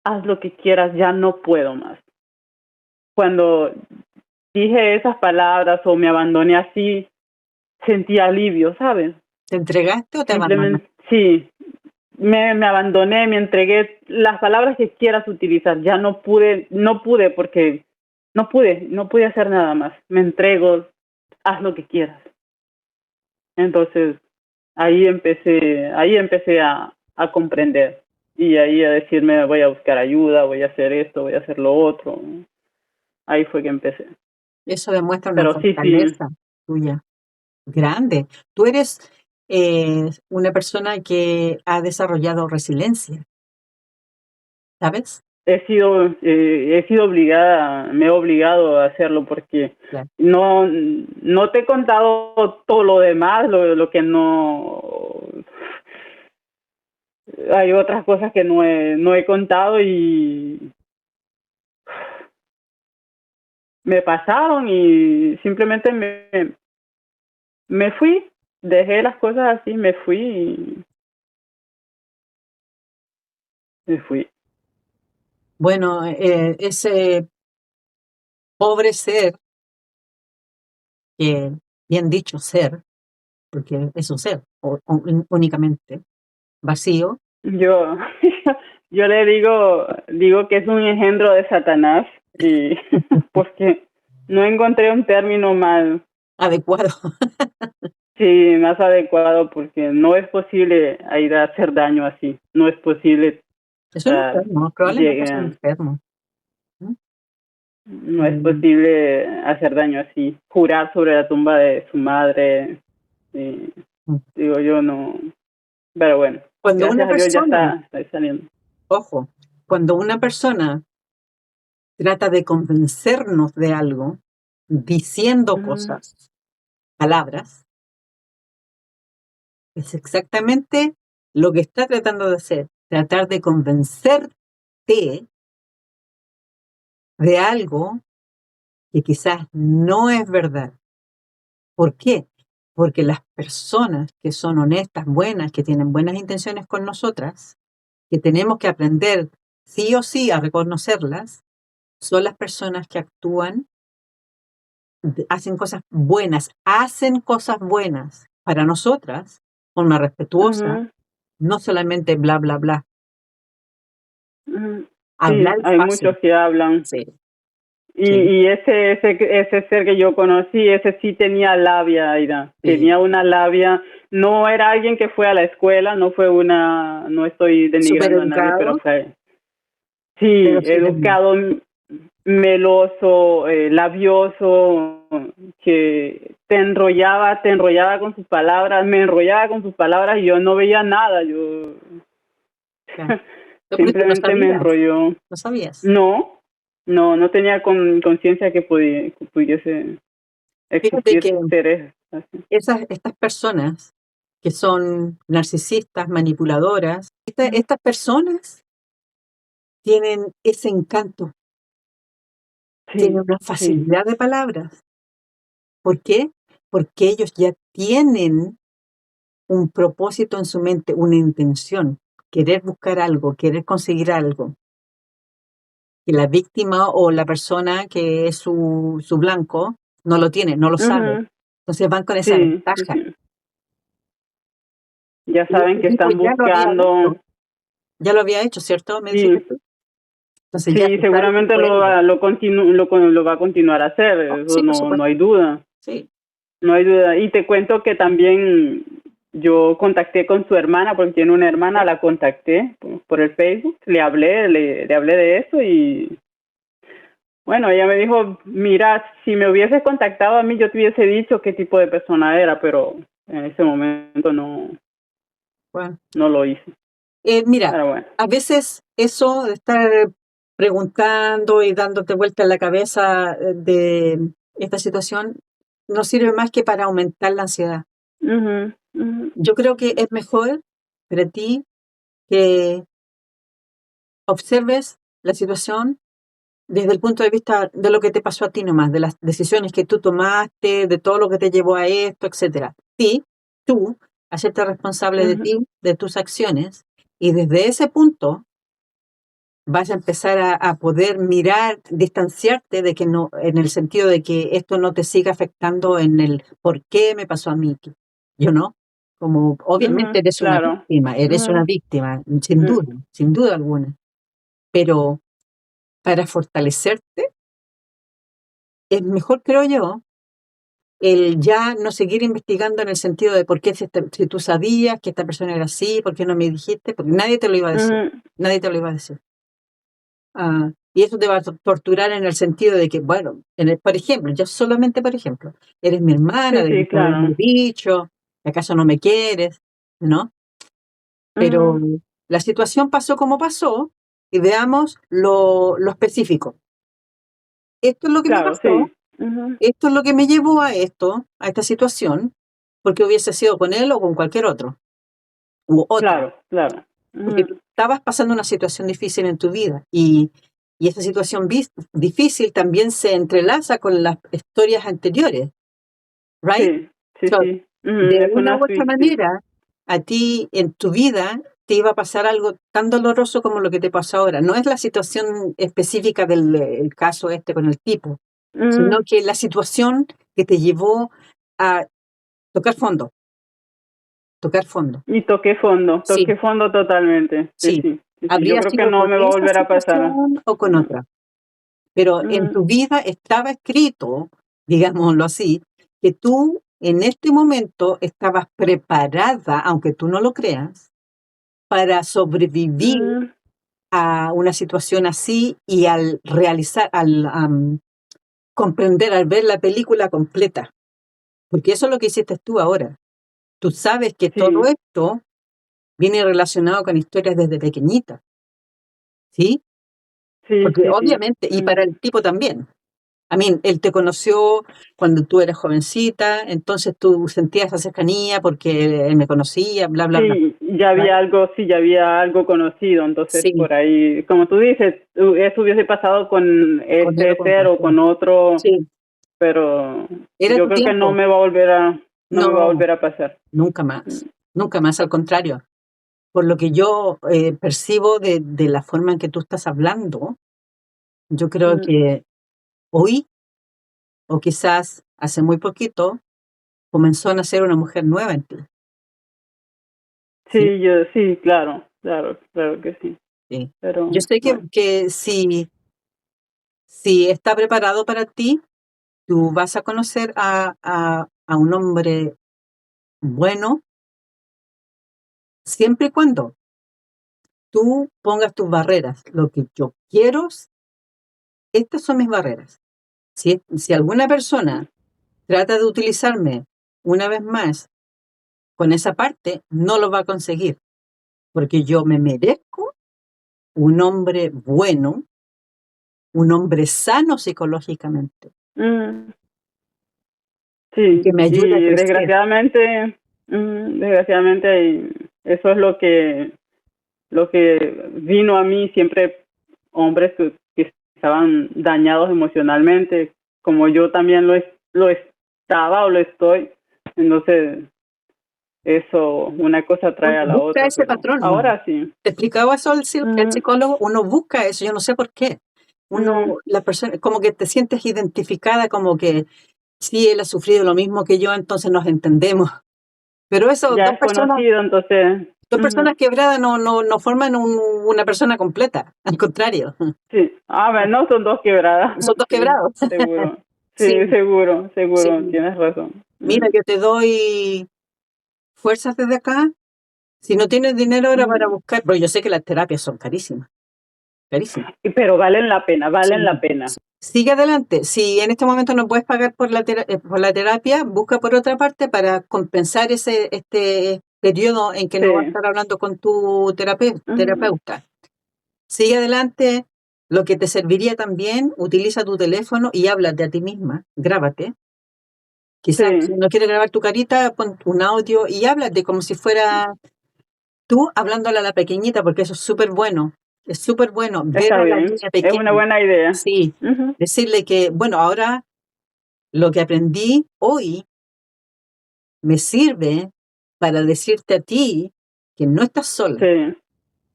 haz lo que quieras, ya no puedo más. Cuando dije esas palabras o me abandoné así, sentí alivio, ¿sabes? ¿Te entregaste o te abandonaste? Simplemente, sí, me abandoné, me entregué, las palabras que quieras utilizar, ya no pude porque no pude hacer nada más. Me entrego, haz lo que quieras. Entonces, ahí empecé a comprender y ahí a decirme, voy a buscar ayuda, voy a hacer esto, voy a hacer lo otro. Ahí fue que empecé. Eso demuestra una Pero sí, sí, fortaleza tuya grande. Tú eres una persona que ha desarrollado resiliencia, ¿sabes? he sido obligada, me he obligado a hacerlo porque Claro. no te he contado todo lo demás, lo que no, hay otras cosas que no he contado y me pasaron y simplemente me fui, dejé las cosas así, me fui y me fui. Bueno, ese pobre ser, que bien dicho ser, porque es un ser únicamente, vacío, Yo, yo le digo que es un engendro de Satanás y porque no encontré un término más, adecuado. sí, más adecuado porque no es posible ir a hacer daño así, no es posible Es un uh, enfermo, probablemente es un llegar, enfermo. ¿No? no es Mm, posible hacer daño así, jurar sobre la tumba de su madre, y, mm. digo yo no, pero bueno, Cuando una gracias a Dios ya persona, está saliendo. ojo, cuando una persona trata de convencernos de algo, diciendo Ujú, cosas, palabras, es exactamente lo que está tratando de hacer, tratar de convencerte de algo que quizás no es verdad. ¿Por qué? Porque las personas que son honestas, buenas, que tienen buenas intenciones con nosotras, que tenemos que aprender sí o sí a reconocerlas, son las personas que actúan, hacen cosas buenas para nosotras, de forma respetuosa, ujú, no solamente bla, bla, bla. ujú. Sí, Hablar es hay muchos fácil. que hablan. Sí, sí. Y ese ser que yo conocí, ese sí tenía labia, Aida. Sí. Tenía una labia. No era alguien que fue a la escuela, no estoy Súper denigrando a nadie, pero educado, fue, sí, pero sí tenía. educado, meloso, labioso, que te enrollaba con sus palabras, me enrollaba con sus palabras y yo no veía nada, yo Claro. Pero por eso no simplemente me sabías, enrolló. no sabías. No, no tenía conciencia que pudiese Fíjate existir que seres así. estas personas que son narcisistas, manipuladoras, estas personas tienen ese encanto, tienen Sí, una sí. facilidad de palabras. ¿Por qué? Porque ellos ya tienen un propósito en su mente, una intención, querer buscar algo, querer conseguir algo, que la víctima o la persona que es su blanco no lo tiene, no lo sabe. Ujú, Entonces van con esa sí, sí, ventaja. sí. Ya Y saben este que tipo están buscando. ya lo había hecho, ¿cierto? Me dijiste Sí, tú. Entonces ya sí, se sabe que seguramente fue algo. lo va a continuar a hacer, Oh, eso sí, por no supuesto. hay duda. Sí. No hay duda. Y te cuento que también yo contacté con su hermana, porque tiene una hermana, la contacté por el Facebook, le hablé de eso y bueno, ella me dijo, mira, si me hubieses contactado a mí, yo te hubiese dicho qué tipo de persona era, pero en ese momento Bueno. no lo hice. Mira, Pero bueno. a veces eso de estar preguntando y dándote vuelta en la cabeza de esta situación no sirve más que para aumentar la ansiedad. Ujú, ujú, Yo creo que es mejor para ti que observes la situación desde el punto de vista de lo que te pasó a ti nomás, de las decisiones que tú tomaste, de todo lo que te llevó a esto, etcétera. Sí, tú, hacerte responsable de ujú, ti, de tus acciones, y desde ese punto vas a empezar a poder mirar, distanciarte de que no, en el sentido de que esto no te siga afectando en el por qué me pasó a mí, yo no. Como obviamente eres una claro. víctima, sin duda alguna. Pero para fortalecerte, es mejor, creo yo, el ya no seguir investigando en el sentido de por qué si tú sabías que esta persona era así, por qué no me dijiste, porque nadie te lo iba a decir. Nadie te lo iba a decir. Y eso te va a torturar en el sentido de que, bueno, por ejemplo, yo solamente por ejemplo, eres mi hermana, Sí, debiste claro. haberme dicho, ¿acaso no me quieres? ¿No? Pero la situación pasó como pasó y veamos lo específico. Esto es lo que me Claro, pasó, sí. esto es lo que me llevó a esta situación, porque hubiese sido con él o con cualquier otro, u otra. Claro, claro. Porque tú estabas pasando una situación difícil en tu vida y esa situación difícil también se entrelaza con las historias anteriores, ¿right? Sí, sí, So, sí. de Es una una u otra suite, sí. manera, a ti en tu vida te iba a pasar algo tan doloroso como lo que te pasó ahora. No es la situación específica del el caso este con el tipo, sino que la situación que te llevó a tocar fondo, tocar fondo. Y toqué Sí, fondo totalmente. Sí, sí. sí, sí, sí. Yo Habría creo que sido no con me va a esa volver a pasar. situación o con otra. Pero en tu vida estaba escrito, digámoslo así, que tú en este momento estabas preparada, aunque tú no lo creas, para sobrevivir a una situación así y al realizar, comprender, al ver la película completa. Porque eso es lo que hiciste tú ahora. Tú sabes que todo Sí, esto viene relacionado con historias desde pequeñita, ¿sí? sí, Porque sí, sí. obviamente, y para el tipo también. Él te conoció cuando tú eras jovencita, entonces tú sentías esa cercanía porque él me conocía, bla, bla, bla. Sí, ya había Right? algo, sí, ya había algo conocido, entonces Sí, por ahí, como tú dices, eso hubiese pasado con con él o este con ser o cualquiera. con otro, Sí, pero era yo tu creo que no tiempo. me va a volver a, no me va a No, volver a pasar. nunca más, al contrario. Por lo que yo percibo de la forma en que tú estás hablando, yo creo que hoy, o quizás hace muy poquito, comenzó a nacer una mujer nueva en ti. ¿Sí? Sí, sí, claro, claro, claro que sí, Sí. Yo pero sé bueno, que si está preparado para ti, tú vas a conocer a un hombre bueno, siempre y cuando tú pongas tus barreras. Lo que yo quiero, estas son mis barreras. Si alguna persona trata de utilizarme una vez más con esa parte, no lo va a conseguir, porque yo me merezco un hombre bueno, un hombre sano psicológicamente, y sí, que me ayude a y crecer. desgraciadamente eso es lo que vino a mí siempre hombres que estaban dañados emocionalmente, como yo también lo estaba o lo estoy, entonces eso, una cosa Uno trae a la busca otra, ese pero patrón. ahora sí. Te explicaba eso el Mm, psicólogo, uno busca eso, yo no sé por qué. mm, La persona, como que te sientes identificada, como que sí, él ha sufrido lo mismo que yo, entonces nos entendemos. Pero eso, ya es conocido, entonces, dos personas quebradas no forman una persona completa, al contrario, sí. Ah, bueno, son dos quebradas, son dos sí, quebrados. seguro. Sí, Sí, seguro, sí. seguro, tienes razón. Mira, yo te doy fuerzas desde acá. Si no tienes dinero ahora para buscar, pero yo sé que las terapias son carísimas, carísimas. Pero valen la pena, valen la Sí. pena. Sigue adelante. Si en este momento no puedes pagar por la terapia, busca por otra parte para compensar este periodo en que no vas a Sí. estar hablando con tu Ujú. terapeuta. Sigue adelante. Lo que te serviría también, utiliza tu teléfono y háblate a ti misma. Grábate. Quizás si Sí, no quieres grabar tu carita, pon un audio y háblate como si fuera tú hablándole a la pequeñita, porque eso es súper bueno. Es súper bueno ver está a la bien. niña Es una pequeña. buena idea. Sí, Ujú. decirle que, bueno, ahora lo que aprendí hoy me sirve para decirte a ti que no estás sola. Sí,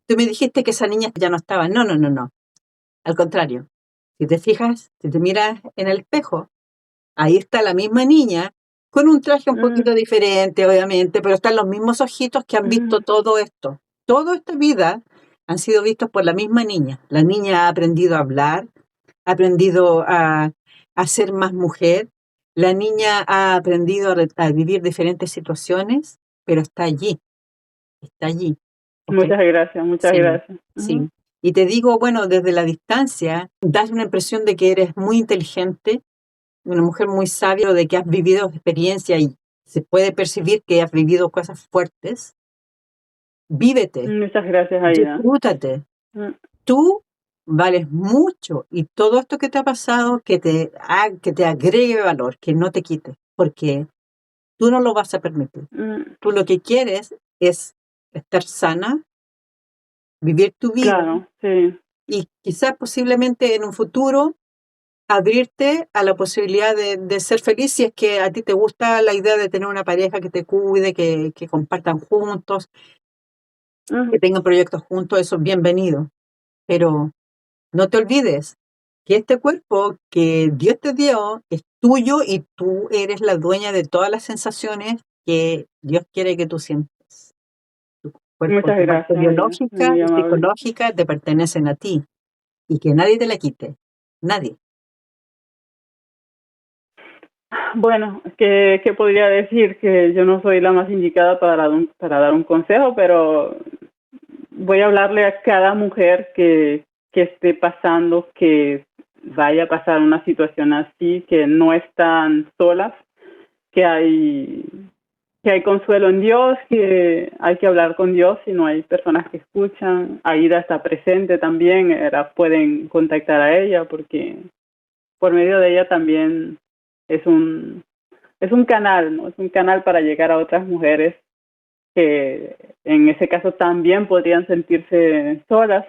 Tú me dijiste que esa niña ya no estaba. No, no, no, no. Al contrario. Si te fijas, si te miras en el espejo, ahí está la misma niña con un traje un mm, poquito diferente, obviamente, pero están los mismos ojitos que han visto mm, todo esto. Toda esta vida han sido vistos por la misma niña. La niña ha aprendido a hablar, ha aprendido a ser más mujer. La niña ha aprendido a vivir diferentes situaciones, pero está allí, ¿ok? muchas gracias, muchas Sí, gracias. Ujú, sí. Y te digo, bueno, desde la distancia, das una impresión de que eres muy inteligente, una mujer muy sabia, de que has vivido experiencia y se puede percibir que has vivido cosas fuertes. Vívete, muchas gracias, Aida. disfrútate. Mm, Tú vales mucho y todo esto que te ha pasado, que te agregue valor, que no te quite, porque tú no lo vas a permitir. mm, Tú lo que quieres es estar sana, vivir tu vida claro, sí. y quizás posiblemente en un futuro abrirte a la posibilidad de ser feliz si es que a ti te gusta la idea de tener una pareja que te cuide, que compartan juntos, que Ujú, tengan proyectos juntos, eso es bienvenido. Pero no te olvides que este cuerpo que Dios te dio es tuyo y tú eres la dueña de todas las sensaciones que Dios quiere que tú sientas. Tu cuerpo, muchas tu parte gracias, Aida. biológica Muy y amable. psicológica te pertenecen a ti y que nadie te la quite. Nadie. Bueno, ¿qué podría decir? Que yo no soy la más indicada para dar un consejo, pero voy a hablarle a cada mujer que esté pasando, que vaya a pasar una situación así, que no están solas, que hay, que hay consuelo en Dios, que hay que hablar con Dios si no hay personas que escuchan. Aida está presente también, pueden contactar a ella porque por medio de ella también es es un canal, ¿no? Es un canal para llegar a otras mujeres que en ese caso también podrían sentirse solas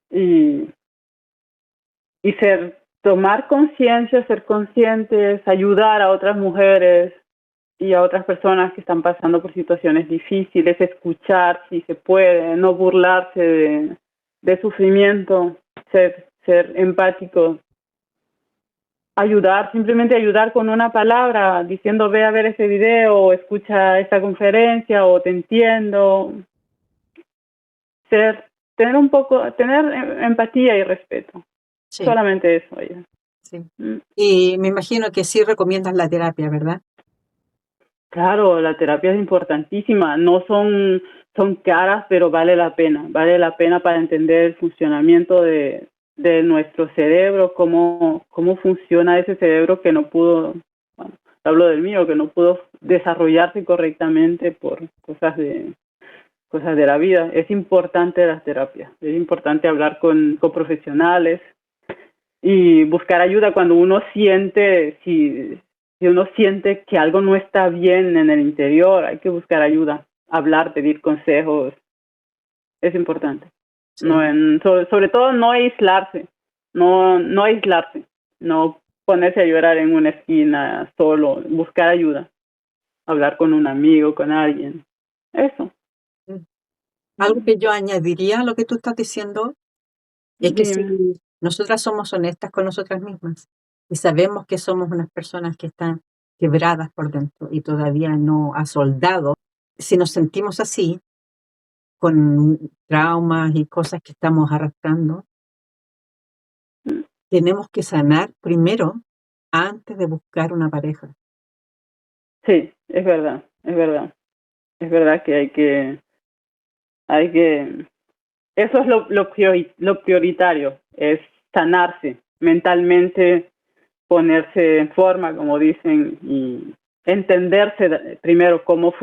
y, tomar conciencia, ser conscientes, ayudar a otras mujeres y a otras personas que están pasando por situaciones difíciles, escuchar si se puede, no burlarse de sufrimiento, ser empático, ayudar, simplemente ayudar con una palabra, diciendo ve a ver ese video o escucha esta conferencia o te entiendo, ser, tener empatía y respeto, Sí, solamente eso. Oye. sí. Mm. Y me imagino que sí recomiendas la terapia, ¿verdad? Claro, la terapia es importantísima, no son caras, pero vale la pena para entender el funcionamiento de nuestro cerebro, cómo funciona ese cerebro que no pudo, bueno, hablo del mío, que no pudo desarrollarse correctamente por cosas de la vida. Es importante las terapias, es importante hablar con profesionales y buscar ayuda cuando uno siente, si uno siente que algo no está bien en el interior, hay que buscar ayuda, hablar, pedir consejos, es importante. Sí. Sobre todo no aislarse, no aislarse, no ponerse a llorar en una esquina solo, buscar ayuda, hablar con un amigo, con alguien, eso. Mm. Algo que yo añadiría a lo que tú estás diciendo es que si Dime. nosotras somos honestas con nosotras mismas y sabemos que somos unas personas que están quebradas por dentro y todavía no ha soldado, si nos sentimos así, con traumas y cosas que estamos arrastrando, tenemos que sanar primero antes de buscar una pareja. Sí, es verdad, es verdad. Es verdad que hay que, eso es lo prioritario, es sanarse mentalmente, ponerse en forma, como dicen, y entenderse primero cómo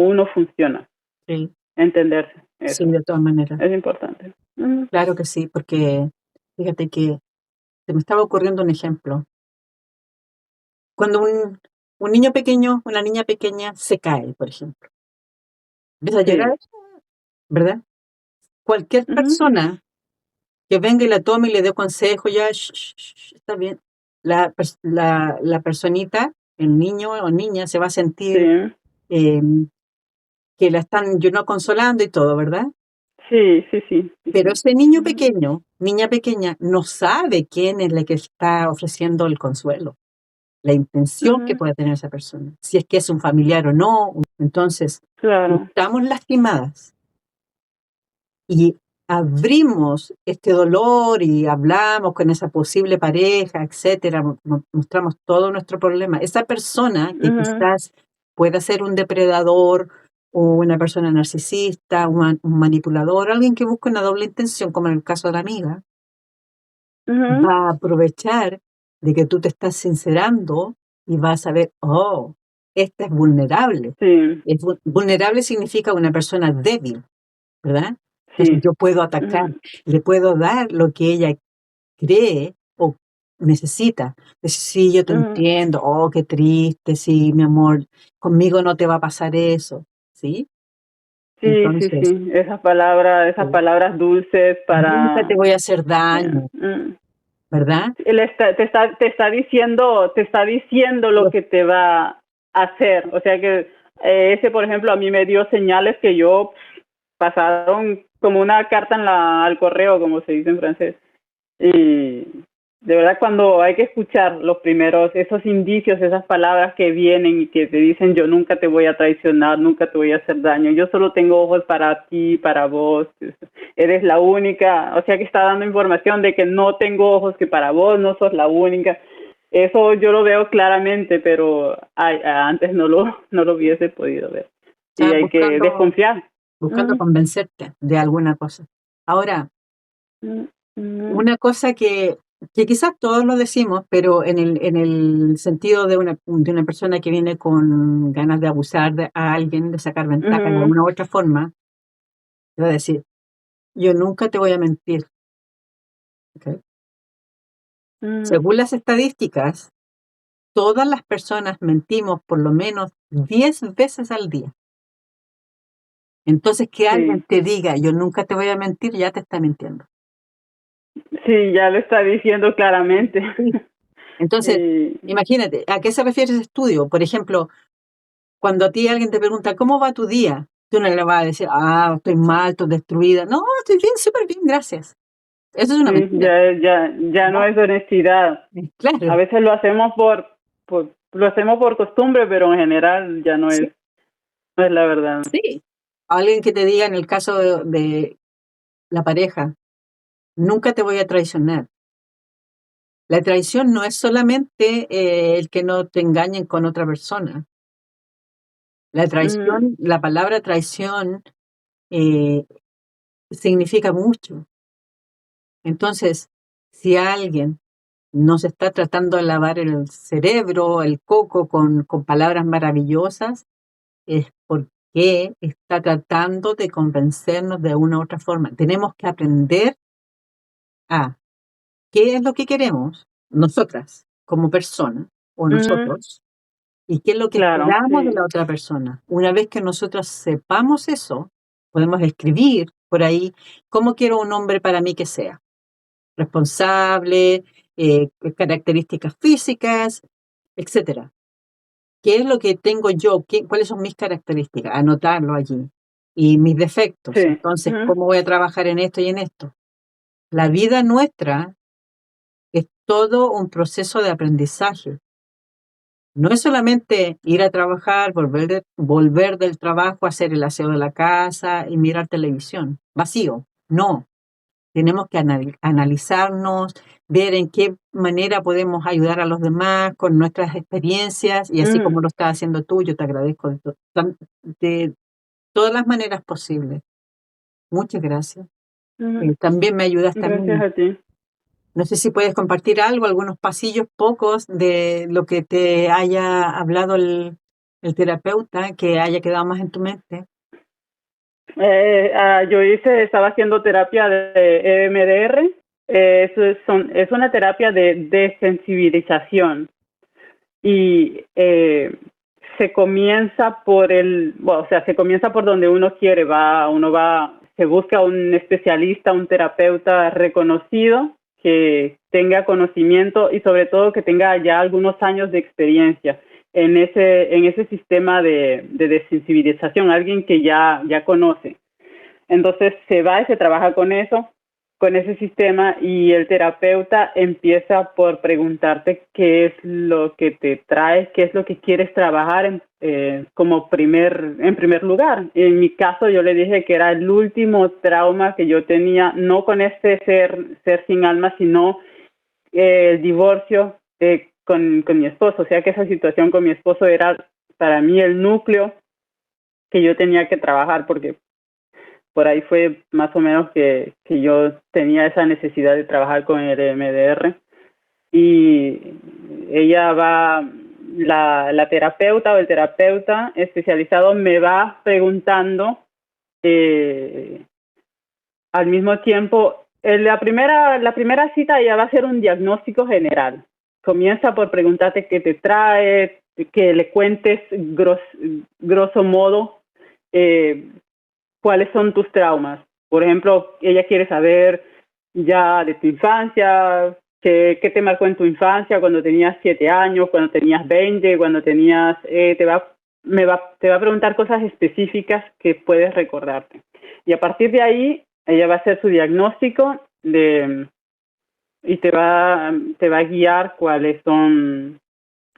uno funciona, Sí, entenderse, sí, eso, de todas maneras. es importante. Mm, Claro que sí, porque fíjate que se me estaba ocurriendo un ejemplo. Cuando un niño pequeño, una niña pequeña se cae, por ejemplo, empieza a llorar, sí, ¿verdad? Cualquier ujú, persona que venga y la tome y le dé consejo, ya, está bien. La personita, el niño o niña, se va a sí, sentir que la están, consolando y todo, ¿verdad? sí, sí, sí, sí, Pero sí. ese niño Ujú, pequeño, niña pequeña, no sabe quién es la que está ofreciendo el consuelo. la intención que pueda tener esa persona, si es que es un familiar o no. Entonces, Claro. estamos lastimadas y abrimos este dolor y hablamos con esa posible pareja, etcétera, mostramos todo nuestro problema. Esa persona que quizás pueda ser un depredador o una persona narcisista, un manipulador, alguien que busca una doble intención, como en el caso de la amiga, va a aprovechar de que tú te estás sincerando y va a saber, oh, esta es vulnerable. Sí, Vulnerable significa una persona débil, ¿verdad? Entonces sí. yo puedo atacar, le puedo dar lo que ella cree o necesita. Decir, sí, yo te entiendo, oh, qué triste, sí, mi amor, conmigo no te va a pasar eso, ¿sí? Sí, sí, Entonces, sí. Esas palabras dulces nunca te para... voy a hacer daño, ¿verdad? Te está diciendo lo que te va a hacer. O sea que ese, por ejemplo, a mí me dio señales que yo pasaron como una carta al correo, como se dice en francés. Y de verdad cuando hay que escuchar los primeros, esos indicios, esas palabras que vienen y que te dicen yo nunca te voy a traicionar, nunca te voy a hacer daño, yo solo tengo ojos para ti, para vos, eres la única, o sea que está dando información de que no tengo ojos, que para vos no sos la única. Eso yo lo veo claramente, pero antes no lo hubiese podido ver. Y Estás hay que desconfiar. buscando convencerte de alguna cosa. Ahora, una cosa que quizás todos lo decimos, pero en el sentido de una persona que viene con ganas de abusar a alguien, de sacar ventaja de alguna u otra forma, te va a decir, yo nunca te voy a mentir. ¿Okay? Según las estadísticas, todas las personas mentimos por lo menos 10 veces al día. Entonces, que alguien te diga, yo nunca te voy a mentir, ya te está mintiendo. Sí, ya lo está diciendo claramente. Sí. Entonces, imagínate, ¿a qué se refiere ese estudio? Por ejemplo, cuando a ti alguien te pregunta, ¿cómo va tu día? Tú no le vas a decir, estoy mal, estoy destruida. No, estoy bien, súper bien, gracias. Eso es una mentira. Ya no es honestidad. Claro. A veces lo hacemos por costumbre, pero en general ya no es la verdad. Sí. Alguien que te diga en el caso de la pareja, nunca te voy a traicionar. La traición no es solamente el que no te engañen con otra persona. La traición, la palabra traición significa mucho. Entonces, si alguien nos está tratando de lavar el cerebro, el coco con palabras maravillosas, es porque está tratando de convencernos de una u otra forma. Tenemos que aprender a qué es lo que queremos nosotras como persona o nosotros y qué es lo que esperamos de la otra persona. Una vez que nosotros sepamos eso, podemos escribir por ahí cómo quiero un hombre para mí que sea. Responsable, características físicas, etcétera. ¿Qué es lo que tengo yo? ¿Cuáles son mis características? Anotarlo allí. Y mis defectos. Sí. Entonces, ¿cómo voy a trabajar en esto y en esto? La vida nuestra es todo un proceso de aprendizaje. No es solamente ir a trabajar, volver del trabajo, hacer el aseo de la casa y mirar televisión. Vacío. No. Tenemos que analizarnos, ver en qué manera podemos ayudar a los demás con nuestras experiencias y así como lo estás haciendo tú, yo te agradezco de todas las maneras posibles. Muchas gracias. También me ayudaste a mí. Gracias a ti. No sé si puedes compartir algo, algunos pasillos pocos de lo que te haya hablado el terapeuta, que haya quedado más en tu mente. Yo estaba haciendo terapia de EMDR. Es una terapia de desensibilización y se comienza se comienza por donde uno quiere, se busca un especialista, un terapeuta reconocido que tenga conocimiento y sobre todo que tenga ya algunos años de experiencia en ese sistema de desensibilización, alguien que ya conoce. Entonces se va y se trabaja con eso, con ese sistema y el terapeuta empieza por preguntarte qué es lo que te trae, qué es lo que quieres trabajar como en primer lugar. En mi caso yo le dije que era el último trauma que yo tenía, no con este ser sin alma, sino el divorcio con mi esposo. O sea que esa situación con mi esposo era para mí el núcleo que yo tenía que trabajar, porque por ahí fue más o menos que yo tenía esa necesidad de trabajar con el MDR. Y ella la terapeuta o el terapeuta especializado me va preguntando al mismo tiempo, la primera cita ya va a ser un diagnóstico general. Comienza por preguntarte qué te trae, que le cuentes grosso modo cuáles son tus traumas. Por ejemplo, ella quiere saber ya de tu infancia, qué te marcó en tu infancia cuando tenías 7 años, cuando tenías 20, cuando tenías... te va a preguntar cosas específicas que puedes recordarte. Y a partir de ahí, ella va a hacer su diagnóstico y te va a guiar cuáles son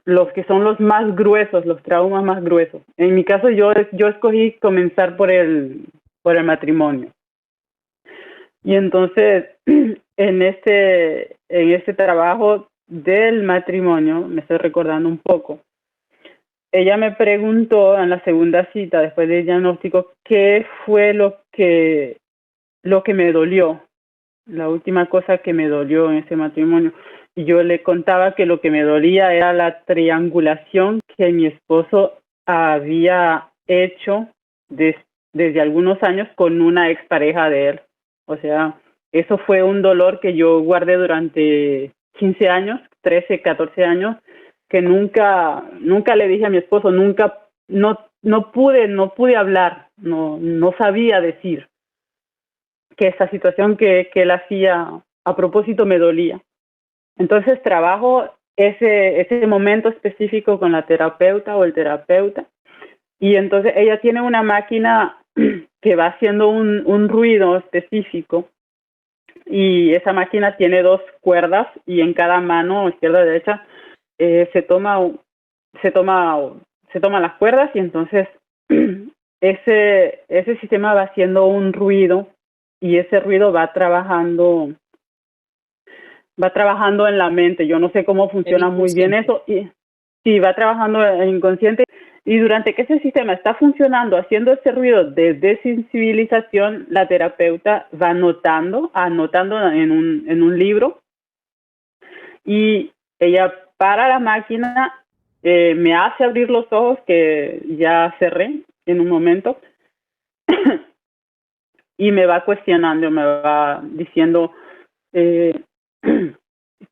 los que son los más gruesos, los traumas más gruesos. En mi caso, yo escogí comenzar por el matrimonio. Y entonces, en este trabajo del matrimonio, me estoy recordando un poco, ella me preguntó en la segunda cita, después del diagnóstico, qué fue lo que me dolió, la última cosa que me dolió en ese matrimonio. Y yo le contaba que lo que me dolía era la triangulación que mi esposo había hecho desde algunos años con una expareja de él. O sea, eso fue un dolor que yo guardé durante 15 años, 13, 14 años, que nunca le dije a mi esposo, no pude hablar, no sabía decir que esa situación que él hacía a propósito me dolía. Entonces trabajo ese momento específico con la terapeuta o el terapeuta, y entonces ella tiene una máquina que va haciendo un ruido específico, y esa máquina tiene 2 cuerdas y en cada mano, izquierda o derecha, se toma las cuerdas, y entonces ese sistema va haciendo un ruido, y ese ruido va trabajando en la mente. Yo no sé cómo funciona muy bien eso, y sí, va trabajando en inconsciente, y durante que ese sistema está funcionando, haciendo ese ruido de desensibilización, la terapeuta va anotando en un libro, y ella para la máquina, me hace abrir los ojos, que ya cerré en un momento, y me va cuestionando, me va diciendo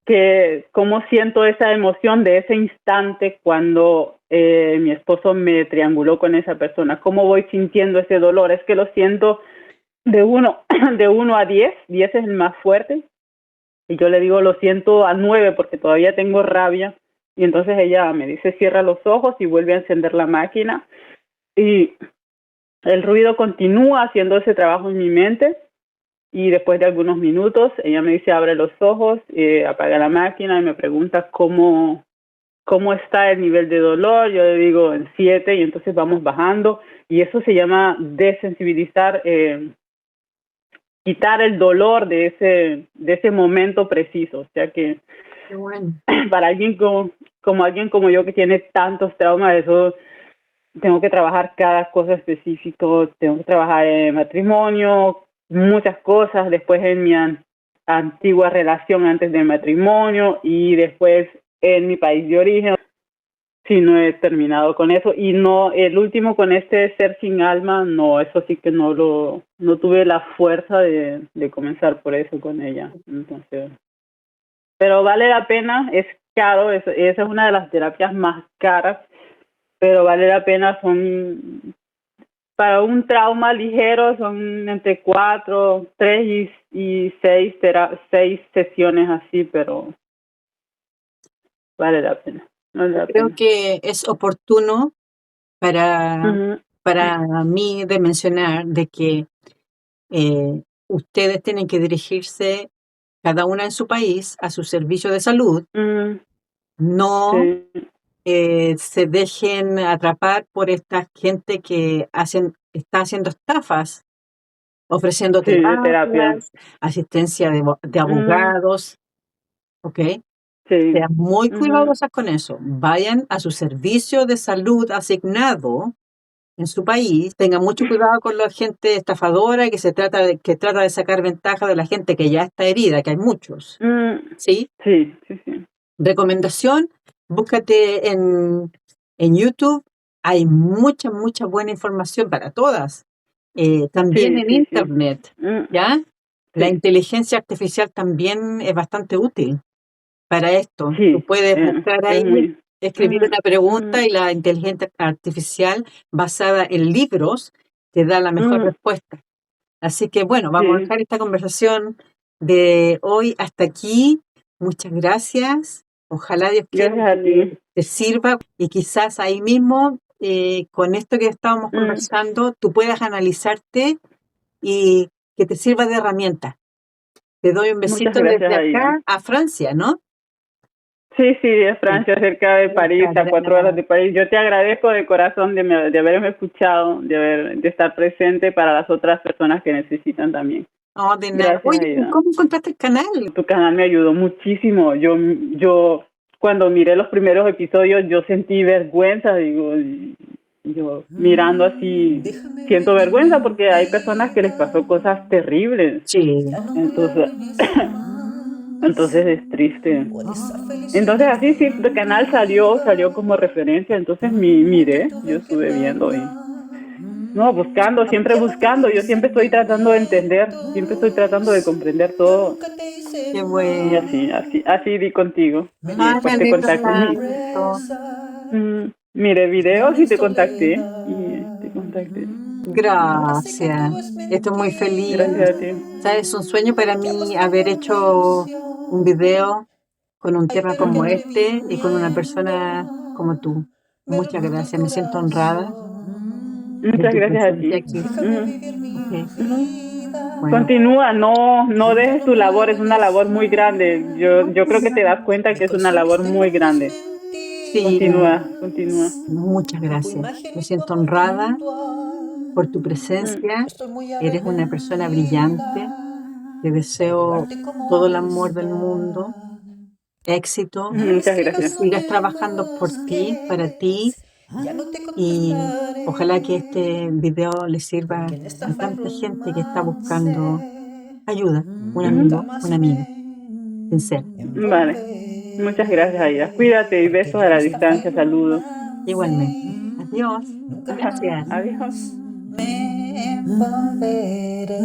que cómo siento esa emoción de ese instante cuando mi esposo me trianguló con esa persona, cómo voy sintiendo ese dolor. Es que lo siento de 1 a 10 es el más fuerte, y yo le digo lo siento a 9 porque todavía tengo rabia, y entonces ella me dice cierra los ojos y vuelve a encender la máquina, y el ruido continúa haciendo ese trabajo en mi mente. Y después de algunos minutos, ella me dice, abre los ojos, apaga la máquina, y me pregunta cómo está el nivel de dolor. Yo le digo en 7, y entonces vamos bajando. Y eso se llama desensibilizar, quitar el dolor de ese momento preciso. O sea que Qué bueno. para alguien alguien como yo que tiene tantos traumas, eso tengo que trabajar cada cosa específica. Tengo que trabajar en matrimonio, muchas cosas, después en mi antigua relación antes del matrimonio, y después en mi país de origen. Sí, no he terminado con eso, y no, el último con este ser sin alma, no, eso sí que no tuve la fuerza de comenzar por eso con ella. Entonces, pero vale la pena, es caro, esa es una de las terapias más caras, pero vale la pena. Para un trauma ligero son entre 4, 3 y 6 sesiones así, pero vale la pena. Vale la Creo pena. que es oportuno para, Ujú. para mí de mencionar de que ustedes tienen que dirigirse cada una en su país a su servicio de salud, no Sí, se dejen atrapar por esta gente que está haciendo estafas, ofreciendo sí, de terapia. terapias, asistencia de Mm, abogados, ¿ok? sí. Sean muy Ujú, cuidadosas con eso. Vayan a su servicio de salud asignado en su país. Tengan mucho cuidado con la gente estafadora que trata de sacar ventaja de la gente que ya está herida, que hay muchos. mm, ¿Sí? sí, sí, sí. Recomendación, búscate en YouTube. Hay mucha, mucha buena información para todas. También Sí, en sí, sí. Internet, Mm, ¿ya? La sí, inteligencia artificial también es bastante útil para esto. Tú sí. puedes buscar Es ahí, muy. escribir Mm, una pregunta mm, y la inteligencia artificial basada en libros te da la mejor mm, respuesta. Así que bueno, vamos a sí. dejar esta conversación de hoy hasta aquí. Muchas gracias. Ojalá Dios quiera Gracias a que ti. te sirva y quizás ahí mismo, con esto que estábamos Mm, conversando, tú puedas analizarte y que te sirva de herramienta. Te doy un muchas besito gracias, desde Aida. acá a Francia, ¿no? Sí, sí, es Sí. Francia, cerca de París, Muchas a 4 horas gracias. de París. Yo te agradezco de corazón de haberme escuchado, de estar presente para las otras personas que necesitan también. No, de nada. Gracias, Oye, ¿y Aida. cómo encontraste el canal? Tu canal me ayudó muchísimo. Yo cuando miré los primeros episodios, yo sentí vergüenza, digo, y yo mirando así, siento vergüenza porque hay personas que les pasó cosas terribles. Sí. Entonces, entonces es triste. Entonces así sí, el canal salió como referencia, entonces miré, yo estuve viendo y no, buscando, siempre buscando, yo siempre estoy tratando de entender, siempre estoy tratando de comprender todo Qué y bueno. así di contigo y Ay, me después te alegro contacté, tanto. miré videos y te contacté y te contacté. Gracias. Estoy muy feliz. Gracias a ti. ¿Sabes? Es un sueño para mí haber hecho un video con un tema como este y con una persona como tú. Muchas gracias. Me siento honrada de Muchas tu gracias a presencia ti. aquí. Ok. Ujú. Bueno. Continúa, no dejes tu labor, es una labor muy grande. Yo creo que te das cuenta que es una labor muy grande. Sí, Continúa, continúa. muchas gracias. Me siento honrada por tu Mm, presencia. Eres una persona brillante. Te deseo todo el amor del mundo, éxito, muchas que gracias. sigas trabajando por ti, para ti, y ojalá que este video le sirva a tanta gente que está buscando ayuda, un Ujú. amigo, una amiga, sincero. Vale, muchas gracias, Aida. Cuídate y besos a la distancia, saludos. Igualmente. Adiós. Ajá, Gracias. adiós. Me volveré.